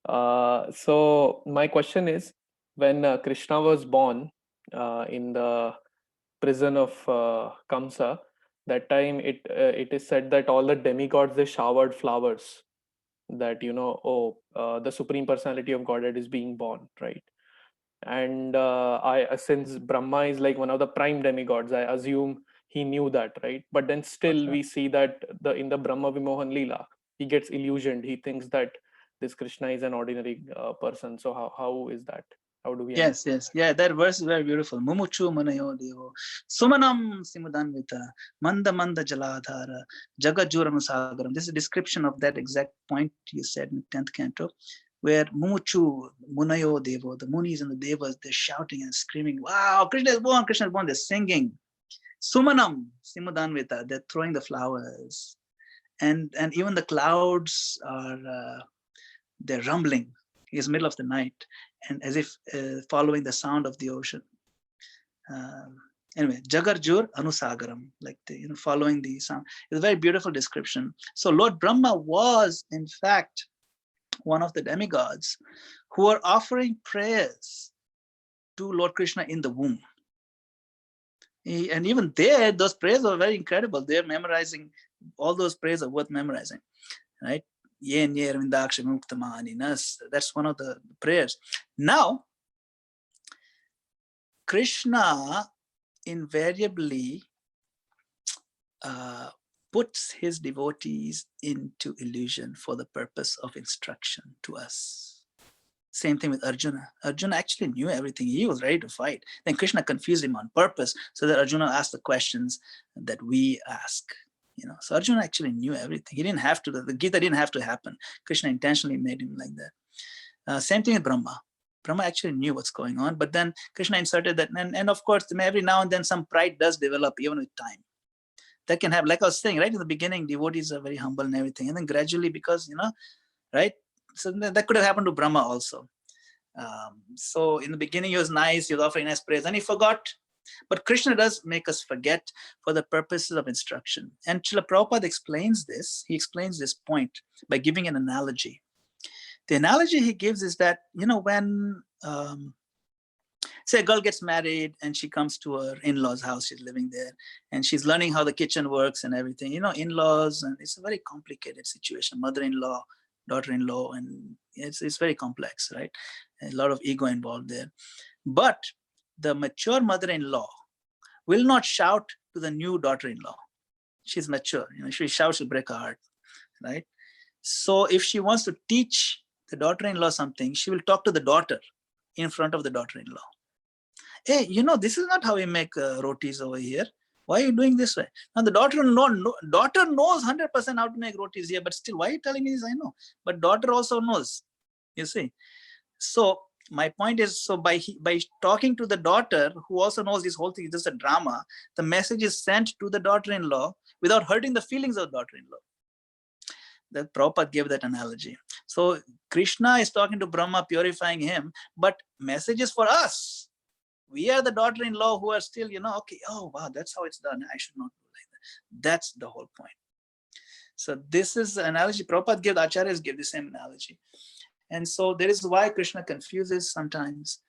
So my question is, when Krishna was born in the prison of Kamsa, that time it is said that all the demigods they showered flowers. That the supreme personality of Godhead is being born, right? And since Brahma is like one of the prime demigods, I assume he knew that, right? But then still we see that in the Brahma Vimohan Leela, he gets illusioned. He thinks that this Krishna is an ordinary person. So how is that? How do we Yes, understand yes. Yeah, that verse is very beautiful. Mumuchu manayo devo. Sumanam simudanvita. Manda manda jaladhara. Jagajuranu sagaram. This is a description of that exact point you said in 10th canto, where Mumuchu munayo devo. The munis and the devas, they're shouting and screaming, wow, Krishna is born, Krishna is born. They're singing. Sumanam simudanvita. They're throwing the flowers. And even the clouds are, they're rumbling. It's middle of the night, and as if following the sound of the ocean. Anyway, Jagarjur Anusagaram, like following the sound. It's a very beautiful description. So Lord Brahma was, in fact, one of the demigods who were offering prayers to Lord Krishna in the womb. And even there, those prayers are very incredible. They're memorizing, all those prayers are worth memorizing, right? That's one of the prayers. Now, Krishna invariably puts his devotees into illusion for the purpose of instruction to us. Same thing with Arjuna. Arjuna actually knew everything. He was ready to fight. Then Krishna confused him on purpose so that Arjuna asked the questions that we ask. So Arjuna actually knew everything. He didn't have to. The Gita didn't have to happen. Krishna intentionally made him like that. Same thing with Brahma. Brahma actually knew what's going on, but then Krishna inserted that, and of course, every now and then some pride does develop, even with time. That can happen. Like I was saying, right in the beginning, devotees are very humble and everything, and then gradually, because right. So that could have happened to Brahma also. So in the beginning, he was nice. He was offering nice praise, and he forgot. But Krishna does make us forget for the purposes of instruction. And Srila Prabhupada explains this. He explains this point by giving an analogy. The analogy he gives is that, when, say a girl gets married and she comes to her in-laws' house, she's living there, and she's learning how the kitchen works and everything, in-laws, and it's a very complicated situation, mother-in-law, daughter-in-law, and it's very complex, right? A lot of ego involved there. But the mature mother-in-law will not shout to the new daughter-in-law. She's mature, if she shouts, she'll break her heart, right? So if she wants to teach the daughter-in-law something, she will talk to the daughter in front of the daughter-in-law. Hey, this is not how we make rotis over here. Why are you doing this way? Now the daughter knows 100% how to make rotis here, but still, why are you telling me this? I know, but daughter also knows, you see. So my point is, so by talking to the daughter, who also knows this whole thing is just a drama, the message is sent to the daughter-in-law without hurting the feelings of the daughter-in-law. That Prabhupada gave that analogy. So Krishna is talking to Brahma, purifying him, but message is for us. We are the daughter-in-law who are still, okay, oh wow, that's how it's done. I should not do like that. That's the whole point. So this is the analogy Prabhupada gave, the acharyas give the same analogy. And so there is why Krishna confuses sometimes.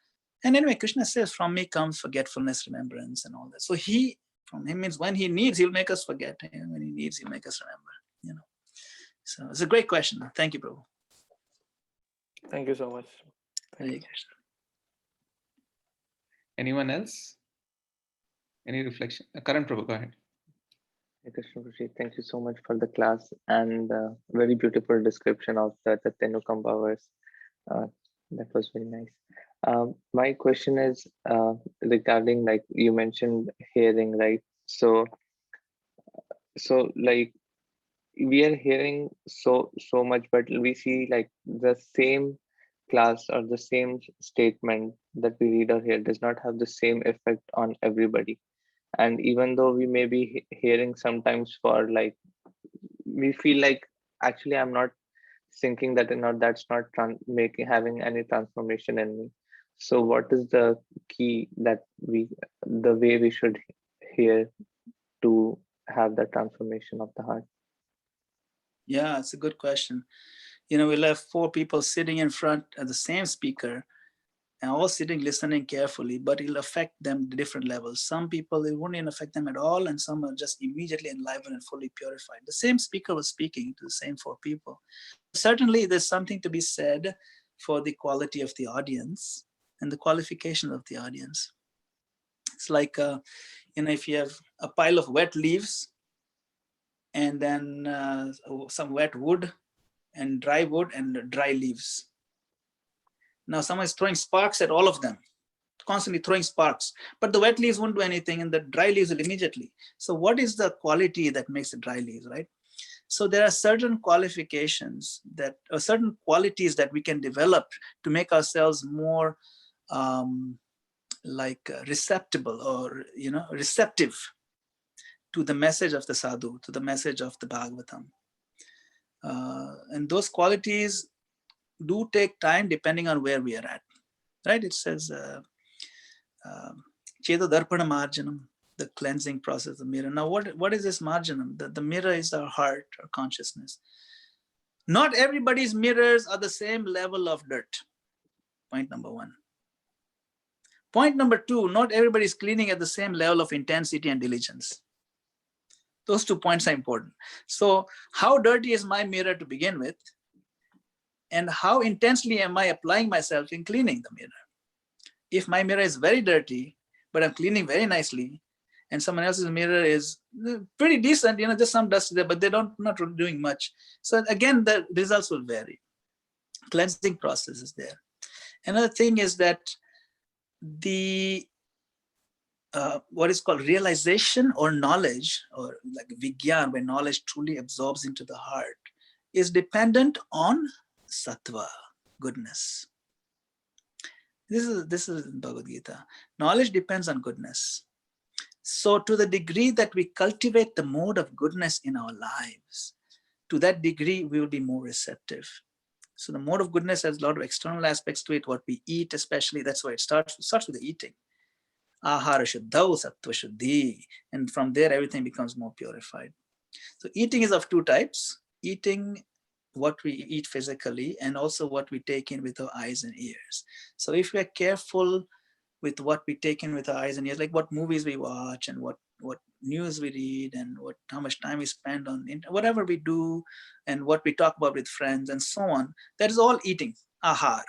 And anyway, Krishna says, from me comes forgetfulness, remembrance, and all that. So from him means when he needs, he'll make us forget. And when he needs, he'll make us remember, So it's a great question. Thank you, Prabhu. Thank you so much. Thank you. Anyone else? Any reflection? Karan Prabhu, go ahead. Krishna, thank you so much for the class and very beautiful description of the Tenukam powers. That was very nice. My question is regarding, like you mentioned, hearing, right? So like we are hearing so much, but we see like the same class or the same statement that we read or hear does not have the same effect on everybody. And even though we may be hearing sometimes for like, we feel like actually I'm not thinking that, that's not making having any transformation in me. So what is the key that the way we should hear to have the transformation of the heart? Yeah, it's a good question. We'll have 4 people sitting in front of the same speaker and all sitting listening carefully, but it'll affect them at different levels. Some people, it won't even affect them at all, and some are just immediately enlivened and fully purified. The same speaker was speaking to the same 4 people. Certainly, there's something to be said for the quality of the audience and the qualification of the audience. It's like, if you have a pile of wet leaves and then some wet wood and dry wood and dry leaves. Now someone is throwing sparks at all of them, constantly throwing sparks, but the wet leaves won't do anything and the dry leaves will immediately. So what is the quality that makes the dry leaves, right? So there are certain qualifications or certain qualities that we can develop to make ourselves more receptive to the message of the sadhu, to the message of the Bhagavatam. And those qualities do take time depending on where we are at, right? It says, Cheto Darpana Marjanam, the cleansing process of the mirror. Now, what is this Marjanam? The mirror is our heart, our consciousness. Not everybody's mirrors are the same level of dirt. Point number 1. Point number 2, not everybody's cleaning at the same level of intensity and diligence. Those 2 points are important. So how dirty is my mirror to begin with? And how intensely am I applying myself in cleaning the mirror? If my mirror is very dirty, but I'm cleaning very nicely, and someone else's mirror is pretty decent, just some dust there, but they're not really doing much. So again, the results will vary. Cleansing process is there. Another thing is that the what is called realization or knowledge, or like vigyan, where knowledge truly absorbs into the heart, is dependent on sattva, goodness. This is Bhagavad Gita. Knowledge depends on goodness. So to the degree that we cultivate the mode of goodness in our lives, to that degree we will be more receptive. So the mode of goodness has a lot of external aspects to it, what we eat especially, that's why it starts with the eating. Ahara shuddhau sattva shuddhi. And from there everything becomes more purified. So eating is of 2 types. Eating what we eat physically and also what we take in with our eyes and ears. So if we are careful with what we take in with our eyes and ears, like what movies we watch and what news we read and how much time we spend on whatever we do and what we talk about with friends and so on, that is all eating, ahar.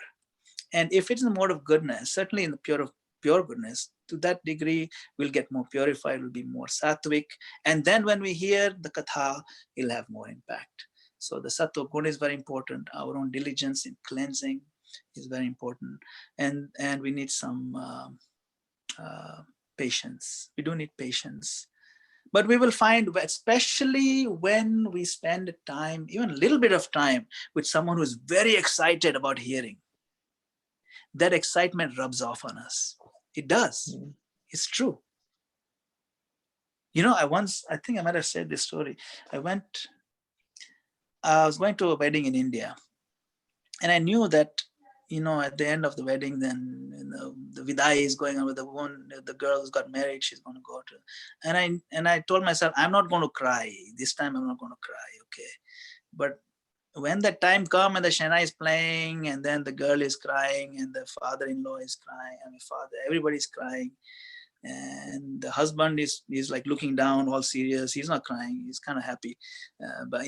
And if it's in the mode of goodness, certainly in the pure goodness, to that degree we'll get more purified, we'll be more sattvic, and then when we hear the katha, it'll have more impact. So the sattva guna is very important. Our own diligence in cleansing is very important, and we need some patience. We do need patience, but we will find, especially when we spend time, even a little bit of time, with someone who is very excited about hearing, that excitement rubs off on us. It does. It's true. I think I might have said this story. I was going to a wedding in India, and I knew that, at the end of the wedding, then the vidai is going on with the girl who's got married. She's going to go to, and I told myself, I'm not going to cry this time. I'm not going to cry, okay? But when the time comes and the shana is playing, and then the girl is crying, and the father-in-law is crying, and everybody's crying, and the husband is like looking down, all serious. He's not crying. He's kind of happy, but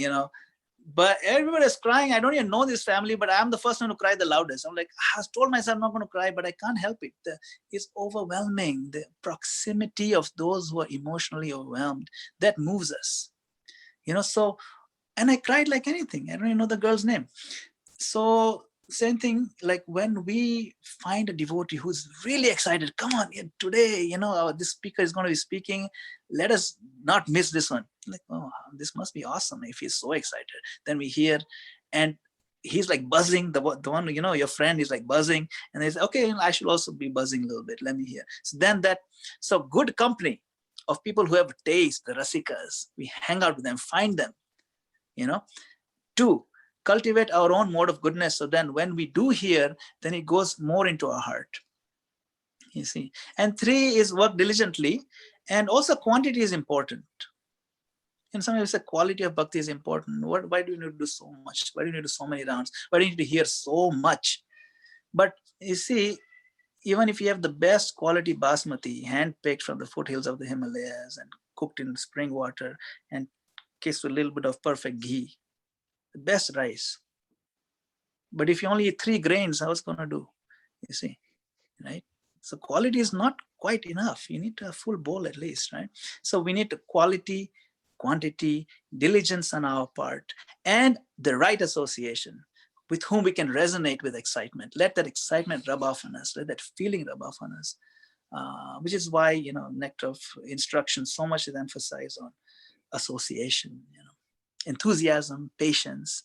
everybody's crying. I don't even know this family, but I'm the first one to cry the loudest. I'm like, I told myself I'm not going to cry, but I can't help it. It's overwhelming. The proximity of those who are emotionally overwhelmed, that moves us. So, and I cried like anything. I don't even know the girl's name. So same thing, like when we find a devotee who's really excited, come on, today, this speaker is going to be speaking. Let us not miss this one. Like, oh, this must be awesome if he's so excited. Then we hear, and he's like buzzing, the one, you know, your friend is like buzzing, and they say, okay, I should also be buzzing a little bit, let me hear. So then so good company of people who have taste, the rasikas, we hang out with them, find them, you know. 2, cultivate our own mode of goodness, so then when we do hear, then it goes more into our heart, you see. And 3 is work diligently, and also quantity is important. And sometimes the quality of bhakti is important. Why do you need to do so much? Why do you need to do so many rounds? Why do you need to hear so much? But you see, even if you have the best quality basmati, hand-picked from the foothills of the Himalayas and cooked in spring water and kissed with a little bit of perfect ghee, the best rice. But if you only eat 3 grains, how's it going to do? You see, right? So quality is not quite enough. You need a full bowl at least, right? So we need quality, quantity, diligence on our part, and the right association with whom we can resonate with excitement. Let that excitement rub off on us. Let that feeling rub off on us. Which is why, you know, Nectar of Instruction, so much is emphasized on association, you know, enthusiasm, patience,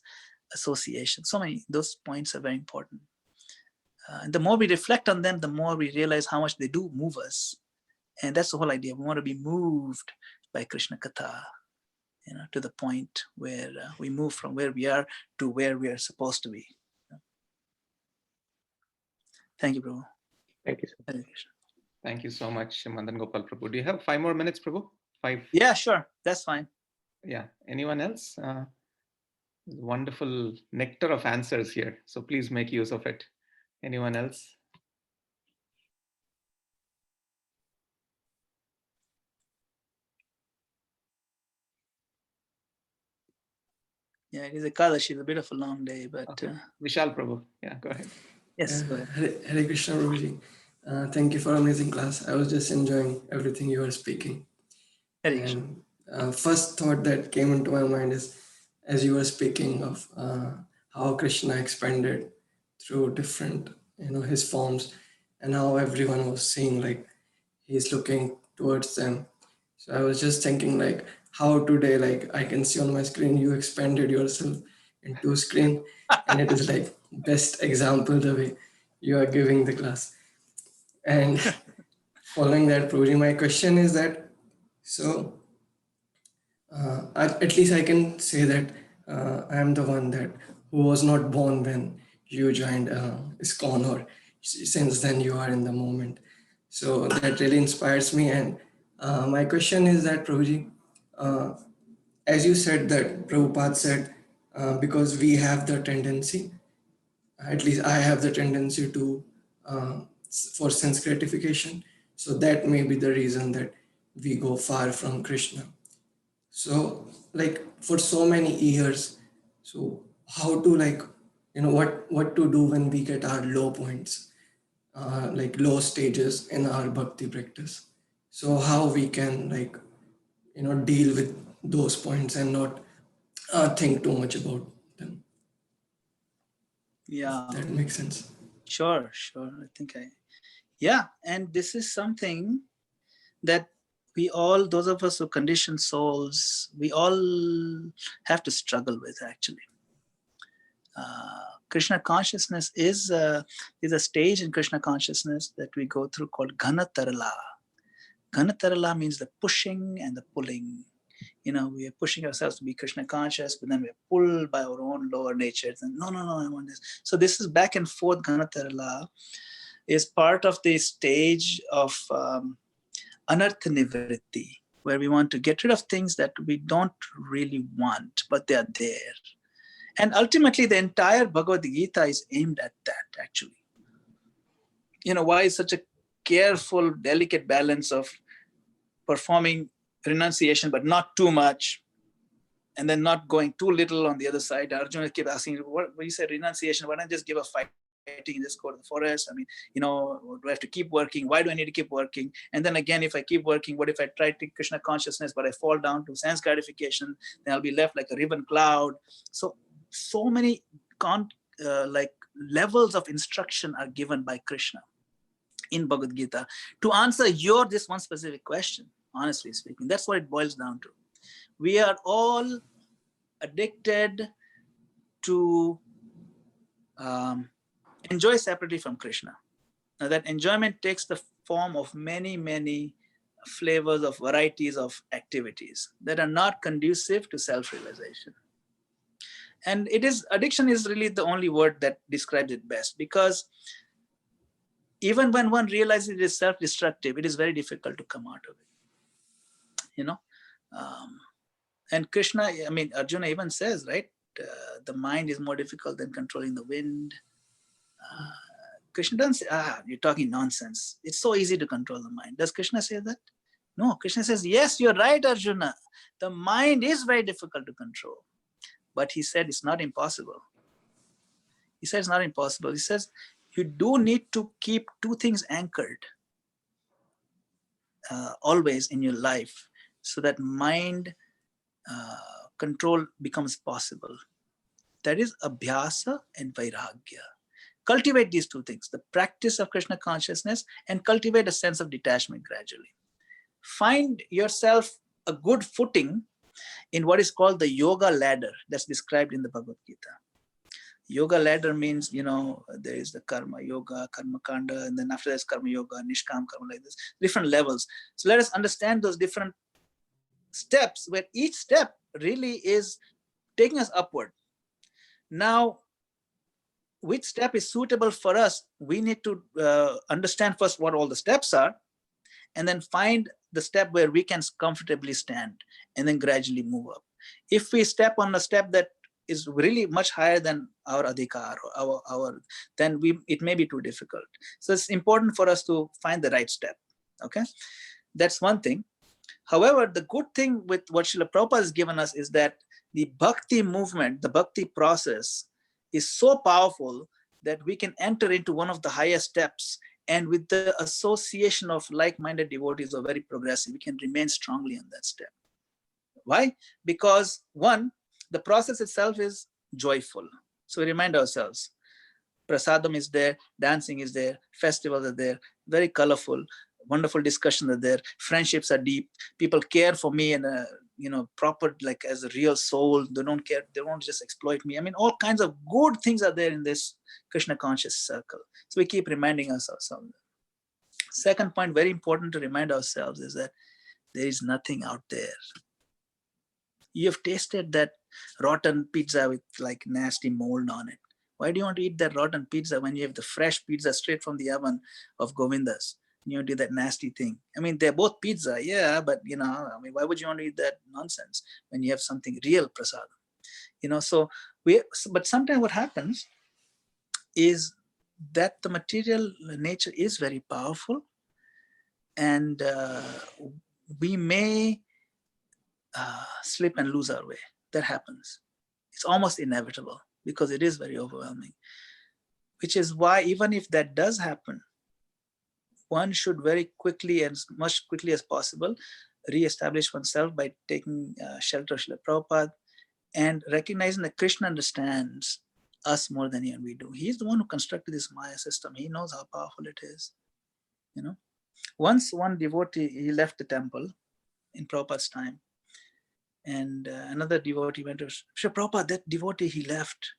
association. So many, those points are very important. And the more we reflect on them, the more we realize how much they do move us. And that's the whole idea. We want to be moved by Krishna Katha, you know, to the point where we move from where we are to where we are supposed to be. Thank you, Prabhu. Thank you so much. Hare Krishna. Thank you so much, Madan Gopal Prabhu. Do you have 5 more minutes, Prabhu? 5? Yeah, sure. That's fine. Yeah. Anyone else? Wonderful nectar of answers here. So please make use of it. Anyone else? Yeah, it is a Kadashi, it's a bit of a long day, but Okay. Vishal Prabhu. Yeah, go ahead. yes, go ahead. Hare Krishna, Prabhuji. Thank you for amazing class. I was just enjoying everything you were speaking. Hare Krishna. And first thought that came into my mind is, as you were speaking of how Krishna expanded through different, his forms, and how everyone was seeing like he's looking towards them. So I was just thinking like how today, like I can see on my screen, you expanded yourself into screen, and it is like best example the way you are giving the class. And following that, Prabhuji, my question is that, so at least I can say that I am the one that who was not born when you joined ISKCON, or since then you are in the moment. So that really inspires me. And my question is that, Prabhuji, as you said that Prabhupada said, because we have the tendency, at least I have the tendency to, for sense gratification. So that may be the reason that we go far from Krishna. So like for so many years, so how to like, what to do when we get our low points, like low stages in our bhakti practice. So how we can like, deal with those points and not think too much about them. Yeah. If that makes sense. Sure. I think yeah. And this is something that we all, those of us who conditioned souls, we all have to struggle with actually. Krishna consciousness is a stage in Krishna consciousness that we go through called Ghanatarala. Ghanatarala means the pushing and the pulling. We are pushing ourselves to be Krishna conscious, but then we're pulled by our own lower natures. And no, I want this. So this is back and forth. Ghanatarala is part of the stage of Anartha Nivritti, where we want to get rid of things that we don't really want, but they are there. And ultimately, the entire Bhagavad Gita is aimed at that, actually. Why is such a careful, delicate balance of performing renunciation, but not too much, and then not going too little on the other side? Arjuna kept asking, what you said renunciation, why not just give a fighting and just go to the forest? I mean, do I have to keep working? Why do I need to keep working? And then again, if I keep working, what if I try to Krishna consciousness, but I fall down to sense gratification? Then I'll be left like a ribbon cloud. So many like levels of instruction are given by Krishna in Bhagavad Gita to answer this one specific question. Honestly speaking, that's what it boils down to. We are all addicted to enjoy separately from Krishna. Now that enjoyment takes the form of many, many flavors of varieties of activities that are not conducive to self-realization. And addiction is really the only word that describes it best, because even when one realizes it is self-destructive, it is very difficult to come out of it, and Krishna, Arjuna even says, right, the mind is more difficult than controlling the wind. Krishna doesn't say, you're talking nonsense. It's so easy to control the mind. Does Krishna say that? No, Krishna says, yes, you're right, Arjuna. The mind is very difficult to control. But he said it's not impossible. He said it's not impossible. He says you do need to keep two things anchored always in your life so that mind control becomes possible. That is abhyasa and vairagya. Cultivate these two things, the practice of Krishna consciousness and cultivate a sense of detachment gradually. Find yourself a good footing in what is called the yoga ladder that's described in the Bhagavad Gita. Yoga ladder means, there is the karma yoga, karma kanda, and then after there's karma yoga, nishkam karma, like this, different levels. So let us understand those different steps where each step really is taking us upward. Now, which step is suitable for us? We need to understand first what all the steps are, and then find the step where we can comfortably stand, and then gradually move up. If we step on a step that is really much higher than our adhikar, or then it may be too difficult. So it's important for us to find the right step. Okay, that's one thing. However, the good thing with what Srila Prabhupada has given us is that the bhakti movement, the bhakti process, is so powerful that we can enter into one of the highest steps, and with the association of like-minded devotees or very progressive, we can remain strongly on that step. Why? Because one, the process itself is joyful. So we remind ourselves, prasadam is there, dancing is there, festivals are there, very colorful, wonderful discussions are there, friendships are deep, people care for me and proper, like as a real soul. They don't care, they won't just exploit me. All kinds of good things are there in this Krishna conscious circle. So we keep reminding ourselves of that. Second point, very important to remind ourselves, is that there is nothing out there. You have tasted that rotten pizza with like nasty mold on it. Why do you want to eat that rotten pizza when you have the fresh pizza straight from the oven of Govinda's? You do that nasty thing. They're both pizza, yeah, but why would you want to eat that nonsense when you have something real prasadam? But sometimes what happens is that the material nature is very powerful, and we may slip and lose our way. That happens. It's almost inevitable because it is very overwhelming, which is why even if that does happen, one should very quickly, and as much quickly as possible, re-establish oneself by taking shelter of Srila Prabhupada and recognizing that Krishna understands us more than even we do. He's the one who constructed this Maya system. He knows how powerful it is. Once one devotee, he left the temple in Prabhupada's time, and another devotee went to Srila Prabhupada, that devotee, he left.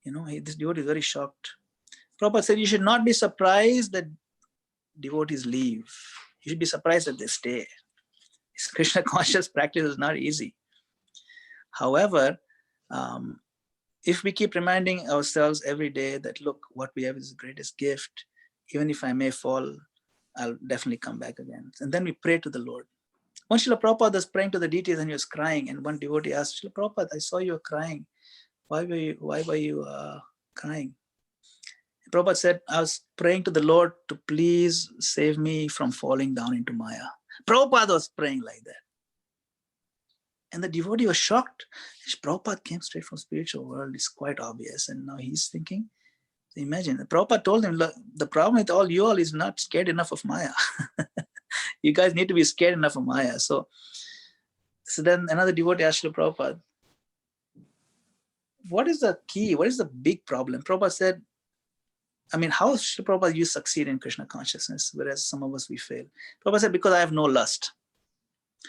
This devotee is very shocked. Prabhupada said, you should not be surprised that devotees leave. You should be surprised that they stay. This Krishna conscious practice is not easy. However, if we keep reminding ourselves every day that, look, what we have is the greatest gift. Even if I may fall, I'll definitely come back again. And then we pray to the Lord. Once Srila Prabhupada was praying to the deities and he was crying, and one devotee asked, Srila Prabhupada, I saw you were crying. Why were you crying? And Prabhupada said, I was praying to the Lord to please save me from falling down into Maya. Prabhupada was praying like that. And the devotee was shocked. Prabhupada came straight from spiritual world. It's quite obvious. And now he's thinking, imagine, Prabhupada told him, look, the problem with you all is not scared enough of Maya. You guys need to be scared enough of Maya. So then another devotee asked Srila Prabhupada, what is the key? What is the big problem? Prabhupada said, how should Prabhupada you succeed in Krishna consciousness, whereas some of us, we fail? Prabhupada said, because I have no lust.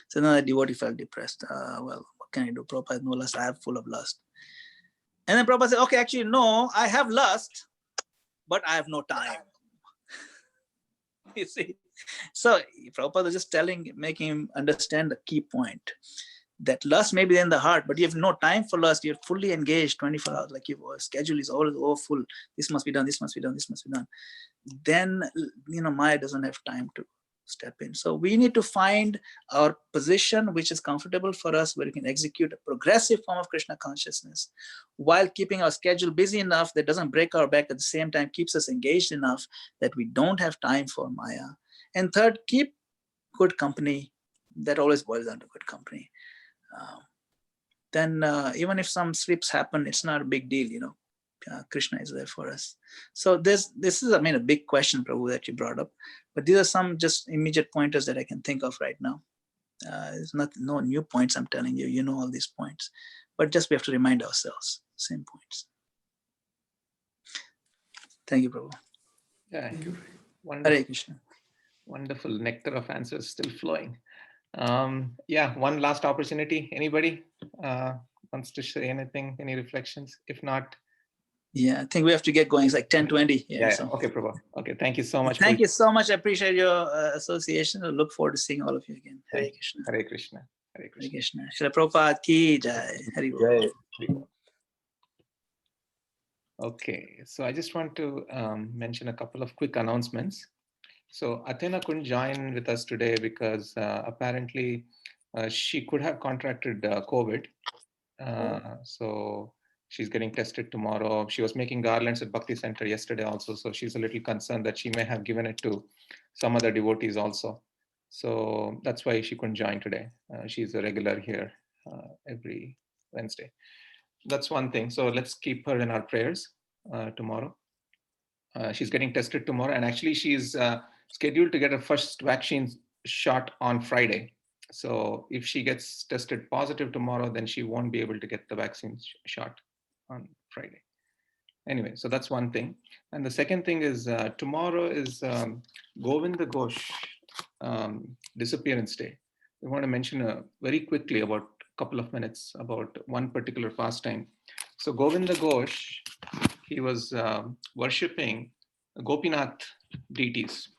So then the devotee felt depressed. Well, what can I do? Prabhupada has no lust. I have full of lust. And then Prabhupada said, okay, actually, no, I have lust, but I have no time. You see? So Prabhupada was just making him understand the key point. That lust may be in the heart, but you have no time for lust. You're fully engaged 24 hours, like your schedule is always all full. This must be done, this must be done, this must be done. Then, Maya doesn't have time to step in. So we need to find our position which is comfortable for us, where we can execute a progressive form of Krishna consciousness while keeping our schedule busy enough that doesn't break our back, at the same time keeps us engaged enough that we don't have time for Maya. And third, keep good company. That always boils down to good company. Then even if some slips happen, it's not a big deal, Krishna is there for us. So this is, a big question, Prabhu, that you brought up. But these are some just immediate pointers that I can think of right now. It's no new points I'm telling you. You know all these points. But just we have to remind ourselves, same points. Thank you, Prabhu. Yeah. Thank you. Wonderful. Hare Krishna. Wonderful nectar of answers still flowing. Yeah, one last opportunity. Anybody wants to say anything, any reflections? If not, yeah, I think we have to get going. It's like 10:20. Yeah. So. Okay, Prabhu. Okay, thank you so much. Thank you so much. I appreciate your association. I look forward to seeing all of you again. Hare Krishna. Hare Krishna. Hare Hare Krishna. Krishna. Srila Prabhupada ki jai. Hari Bol. Okay, so I just want to mention a couple of quick announcements. So Athena couldn't join with us today because apparently she could have contracted COVID. So she's getting tested tomorrow. She was making garlands at Bhakti Center yesterday also. So she's a little concerned that she may have given it to some other devotees also. So that's why she couldn't join today. She's a regular here every Wednesday. That's one thing. So let's keep her in our prayers tomorrow. She's getting tested tomorrow, and actually she's scheduled to get her first vaccine shot on Friday. So if she gets tested positive tomorrow, then she won't be able to get the vaccine shot on Friday. Anyway, so that's one thing. And the second thing is tomorrow is Govinda Ghosh disappearance day. We want to mention very quickly about a couple of minutes about one particular pastime. So Govinda Ghosh, he was worshipping Gopinath deities.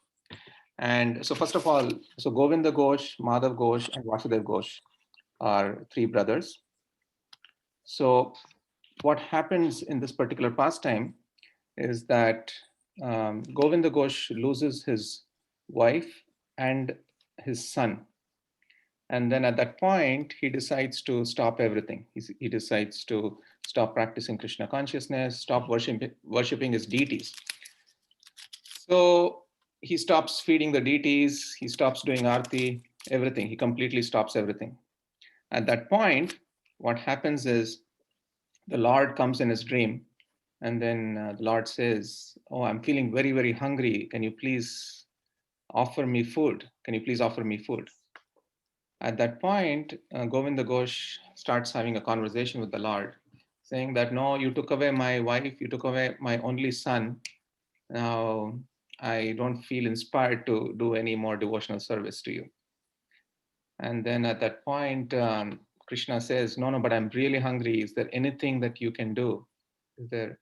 And so first of all, so Govinda Ghosh, Madhav Ghosh, and Vasudev Ghosh are three brothers. So what happens in this particular pastime is that Govinda Ghosh loses his wife and his son. And then at that point, he decides to stop everything. He decides to stop practicing Krishna consciousness, stop worshiping his deities. So he stops feeding the deities, he stops doing arti, everything. He completely stops everything. At that point, what happens is the Lord comes in his dream, and then the Lord says, "Oh, I'm feeling very, very hungry. Can you please offer me food? Can you please offer me food?" At that point, Govinda Ghosh starts having a conversation with the Lord, saying that, "No, you took away my wife, you took away my only son. Now I don't feel inspired to do any more devotional service to you." And then at that point, Krishna says, no, but I'm really hungry. Is there anything that you can do? Is there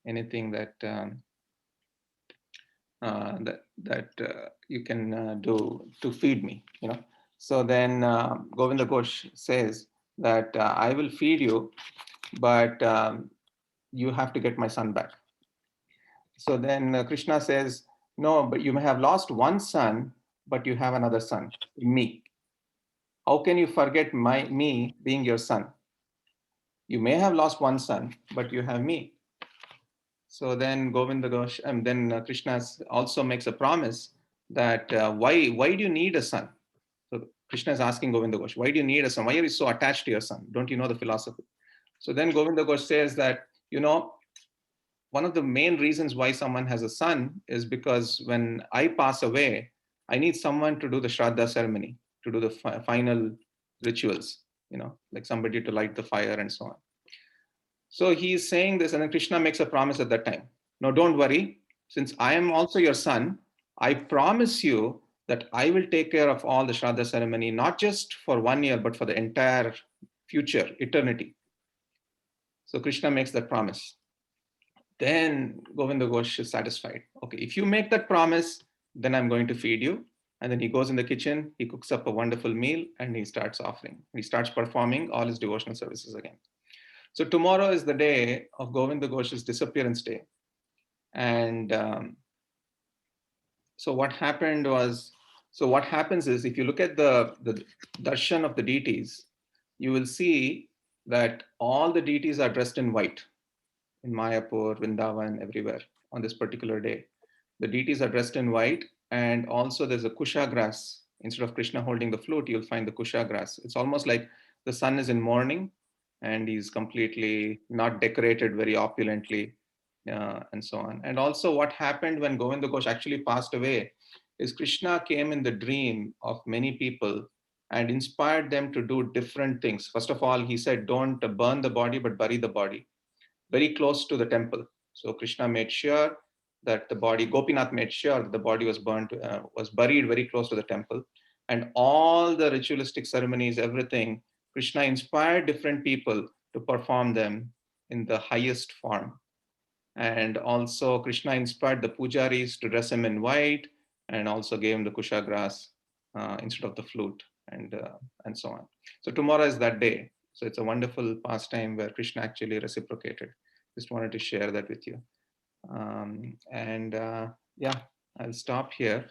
anything that you can do to feed me? So then Govinda Ghosh says that I will feed you, but you have to get my son back. So then Krishna says, no, but you may have lost one son, but you have another son, me. How can you forget me being your son? You may have lost one son, but you have me. So then Govinda Ghosh, and then Krishna also makes a promise that why do you need a son? So Krishna is asking Govinda Ghosh, why do you need a son? Why are you so attached to your son? Don't you know the philosophy? So then Govinda Ghosh says that, one of the main reasons why someone has a son is because when I pass away, I need someone to do the Shraddha ceremony, to do the final rituals, like somebody to light the fire and so on. So he's saying this, and then Krishna makes a promise at that time. No, don't worry. Since I am also your son, I promise you that I will take care of all the Shraddha ceremony, not just for 1 year, but for the entire future, eternity. So Krishna makes that promise. Then Govinda Ghosh is satisfied. Okay, if you make that promise, then I'm going to feed you. And then he goes in the kitchen, he cooks up a wonderful meal, and he starts offering. He starts performing all his devotional services again. So tomorrow is the day of Govinda Ghosh's disappearance day. And so what happens is, if you look at the darshan of the deities, you will see that all the deities are dressed in white in Mayapur, Vrindavan, everywhere on this particular day. The deities are dressed in white, and also there's a kusha grass. Instead of Krishna holding the flute, you'll find the kusha grass. It's almost like the sun is in mourning, and he's completely not decorated very opulently, and so on. And also, what happened when Govinda Ghosh actually passed away is Krishna came in the dream of many people and inspired them to do different things. First of all, he said, don't burn the body, but bury the body very close to the temple. So Krishna made sure that the body, Gopinath made sure that the body was was buried very close to the temple. And all the ritualistic ceremonies, everything, Krishna inspired different people to perform them in the highest form. And also Krishna inspired the pujaris to dress him in white, and also gave him the kusha grass instead of the flute, and so on. So tomorrow is that day. So it's a wonderful pastime where Krishna actually reciprocated. Just wanted to share that with you. Yeah, I'll stop here.